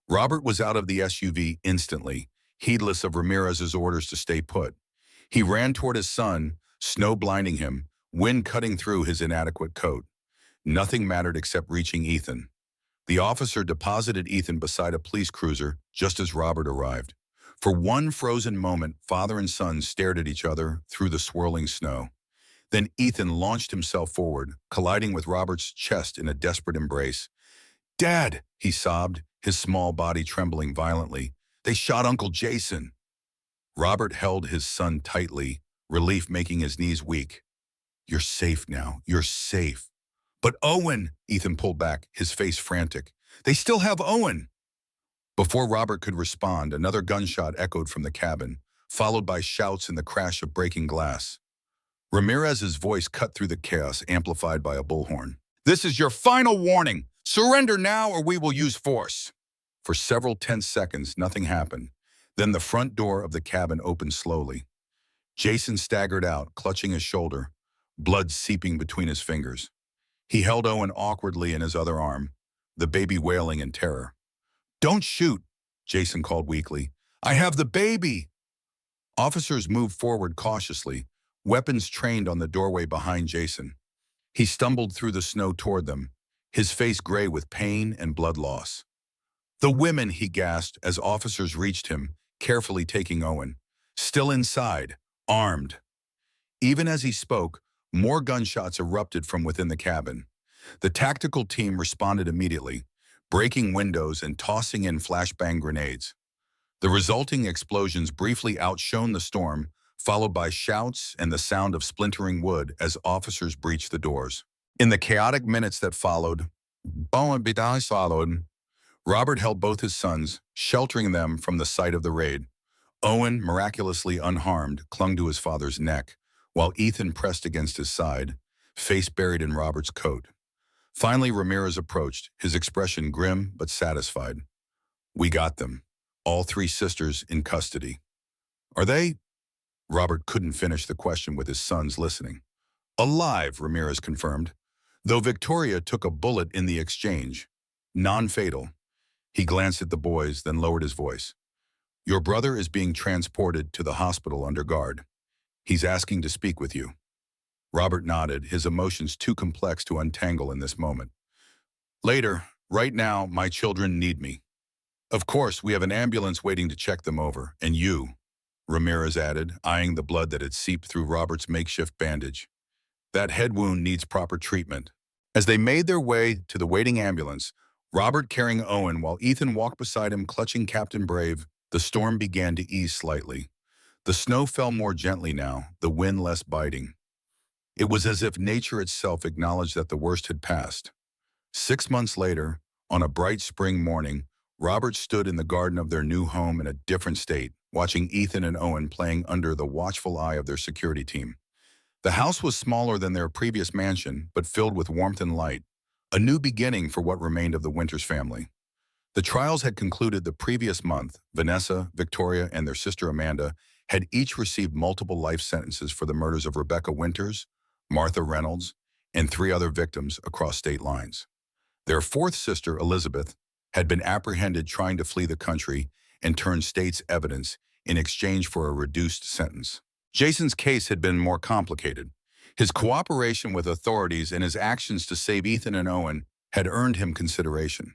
Robert was out of the SUV instantly, heedless of Ramirez's orders to stay put. He ran toward his son, snow blinding him, wind cutting through his inadequate coat. Nothing mattered except reaching Ethan. The officer deposited Ethan beside a police cruiser just as Robert arrived. For one frozen moment, father and son stared at each other through the swirling snow. Then Ethan launched himself forward, colliding with Robert's chest in a desperate embrace. "Dad," he sobbed, his small body trembling violently. "They shot Uncle Jason." Robert held his son tightly, relief making his knees weak. "You're safe now. You're safe." "But Owen," Ethan pulled back, his face frantic. "They still have Owen." Before Robert could respond, another gunshot echoed from the cabin, followed by shouts and the crash of breaking glass. Ramirez's voice cut through the chaos, amplified by a bullhorn. "This is your final warning. Surrender now or we will use force." For several tense seconds, nothing happened. Then the front door of the cabin opened slowly. Jason staggered out, clutching his shoulder, blood seeping between his fingers. He held Owen awkwardly in his other arm, the baby wailing in terror. "Don't shoot," Jason called weakly. "I have the baby." Officers moved forward cautiously, weapons trained on the doorway behind Jason. He stumbled through the snow toward them, his face gray with pain and blood loss. "The women," he gasped as officers reached him, carefully taking Owen. "Still inside, armed." Even as he spoke, more gunshots erupted from within the cabin. The tactical team responded immediately, breaking windows and tossing in flashbang grenades. The resulting explosions briefly outshone the storm, followed by shouts and the sound of splintering wood as officers breached the doors. In the chaotic minutes that followed, Robert held both his sons, sheltering them from the sight of the raid. Owen, miraculously unharmed, clung to his father's neck, while Ethan pressed against his side, face buried in Robert's coat. Finally, Ramirez approached, his expression grim but satisfied. "We got them. All three sisters in custody." "Are they?" Robert couldn't finish the question with his sons listening. "Alive," Ramirez confirmed, though Victoria took a bullet in the exchange. Non-fatal. He glanced at the boys, then lowered his voice. "Your brother is being transported to the hospital under guard. He's asking to speak with you." Robert nodded, his emotions too complex to untangle in this moment. "Later. Right now, my children need me." "Of course, we have an ambulance waiting to check them over, and you." Ramirez added, eyeing the blood that had seeped through Robert's makeshift bandage. That head wound needs proper treatment. As they made their way to the waiting ambulance, Robert carrying Owen while Ethan walked beside him clutching Captain Brave, the storm began to ease slightly. The snow fell more gently now, the wind less biting. It was as if nature itself acknowledged that the worst had passed. 6 months later, on a bright spring morning, Robert stood in the garden of their new home in a different state, watching Ethan and Owen playing under the watchful eye of their security team. The house was smaller than their previous mansion, but filled with warmth and light, a new beginning for what remained of the Winters family. The trials had concluded the previous month. Vanessa, Victoria, and their sister Amanda had each received multiple life sentences for the murders of Rebecca Winters, Martha Reynolds, and 3 other victims across state lines. Their fourth sister, Elizabeth, had been apprehended trying to flee the country and turn state's evidence in exchange for a reduced sentence. Jason's case had been more complicated. His cooperation with authorities and his actions to save Ethan and Owen had earned him consideration.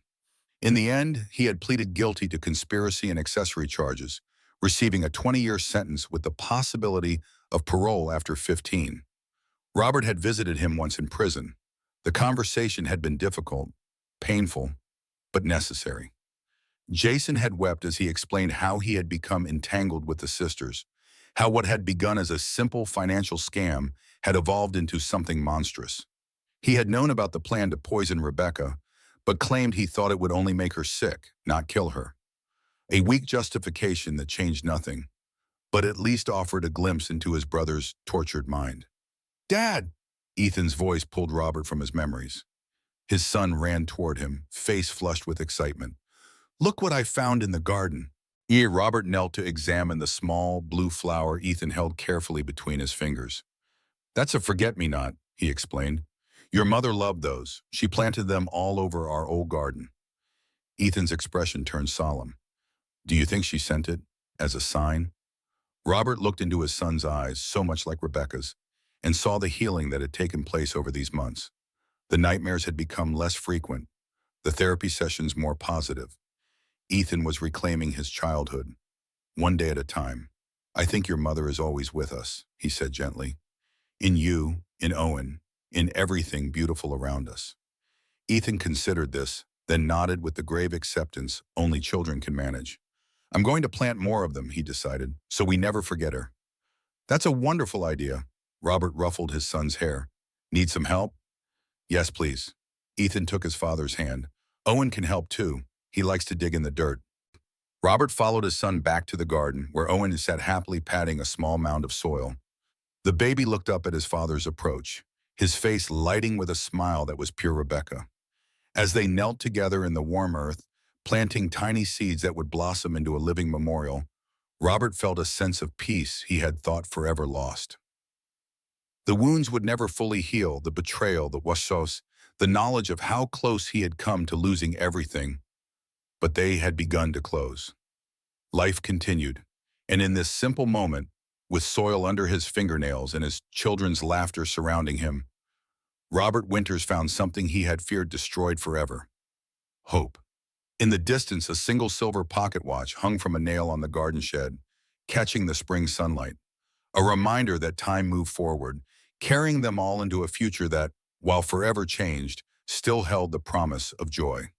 In the end, he had pleaded guilty to conspiracy and accessory charges, receiving a 20-year sentence with the possibility of parole after 15. Robert had visited him once in prison. The conversation had been difficult, painful, but necessary. Jason had wept as he explained how he had become entangled with the sisters, how what had begun as a simple financial scam had evolved into something monstrous. He had known about the plan to poison Rebecca, but claimed he thought it would only make her sick, not kill her. A weak justification that changed nothing, but at least offered a glimpse into his brother's tortured mind. "Dad!" Ethan's voice pulled Robert from his memories. His son ran toward him, face flushed with excitement. "Look what I found in the garden." Robert knelt to examine the small, blue flower Ethan held carefully between his fingers. "That's a forget-me-not," he explained. "Your mother loved those. She planted them all over our old garden." Ethan's expression turned solemn. "Do you think she sent it as a sign?" Robert looked into his son's eyes, so much like Rebecca's, and saw the healing that had taken place over these months. The nightmares had become less frequent, the therapy sessions more positive. Ethan was reclaiming his childhood, one day at a time. "I think your mother is always with us," he said gently. "In you, in Owen, in everything beautiful around us." Ethan considered this, then nodded with the grave acceptance only children can manage. "I'm going to plant more of them," he decided, "so we never forget her." "That's a wonderful idea." Robert ruffled his son's hair. "Need some help?" "Yes, please." Ethan took his father's hand. "Owen can help too. He likes to dig in the dirt." Robert followed his son back to the garden, where Owen sat happily patting a small mound of soil. The baby looked up at his father's approach, his face lighting with a smile that was pure Rebecca. As they knelt together in the warm earth, planting tiny seeds that would blossom into a living memorial, Robert felt a sense of peace he had thought forever lost. The wounds would never fully heal, the betrayal, the washos, the knowledge of how close he had come to losing everything, but they had begun to close. Life continued, and in this simple moment, with soil under his fingernails and his children's laughter surrounding him, Robert Winters found something he had feared destroyed forever: hope. In the distance, a single silver pocket watch hung from a nail on the garden shed, catching the spring sunlight. A reminder that time moved forward, carrying them all into a future that, while forever changed, still held the promise of joy.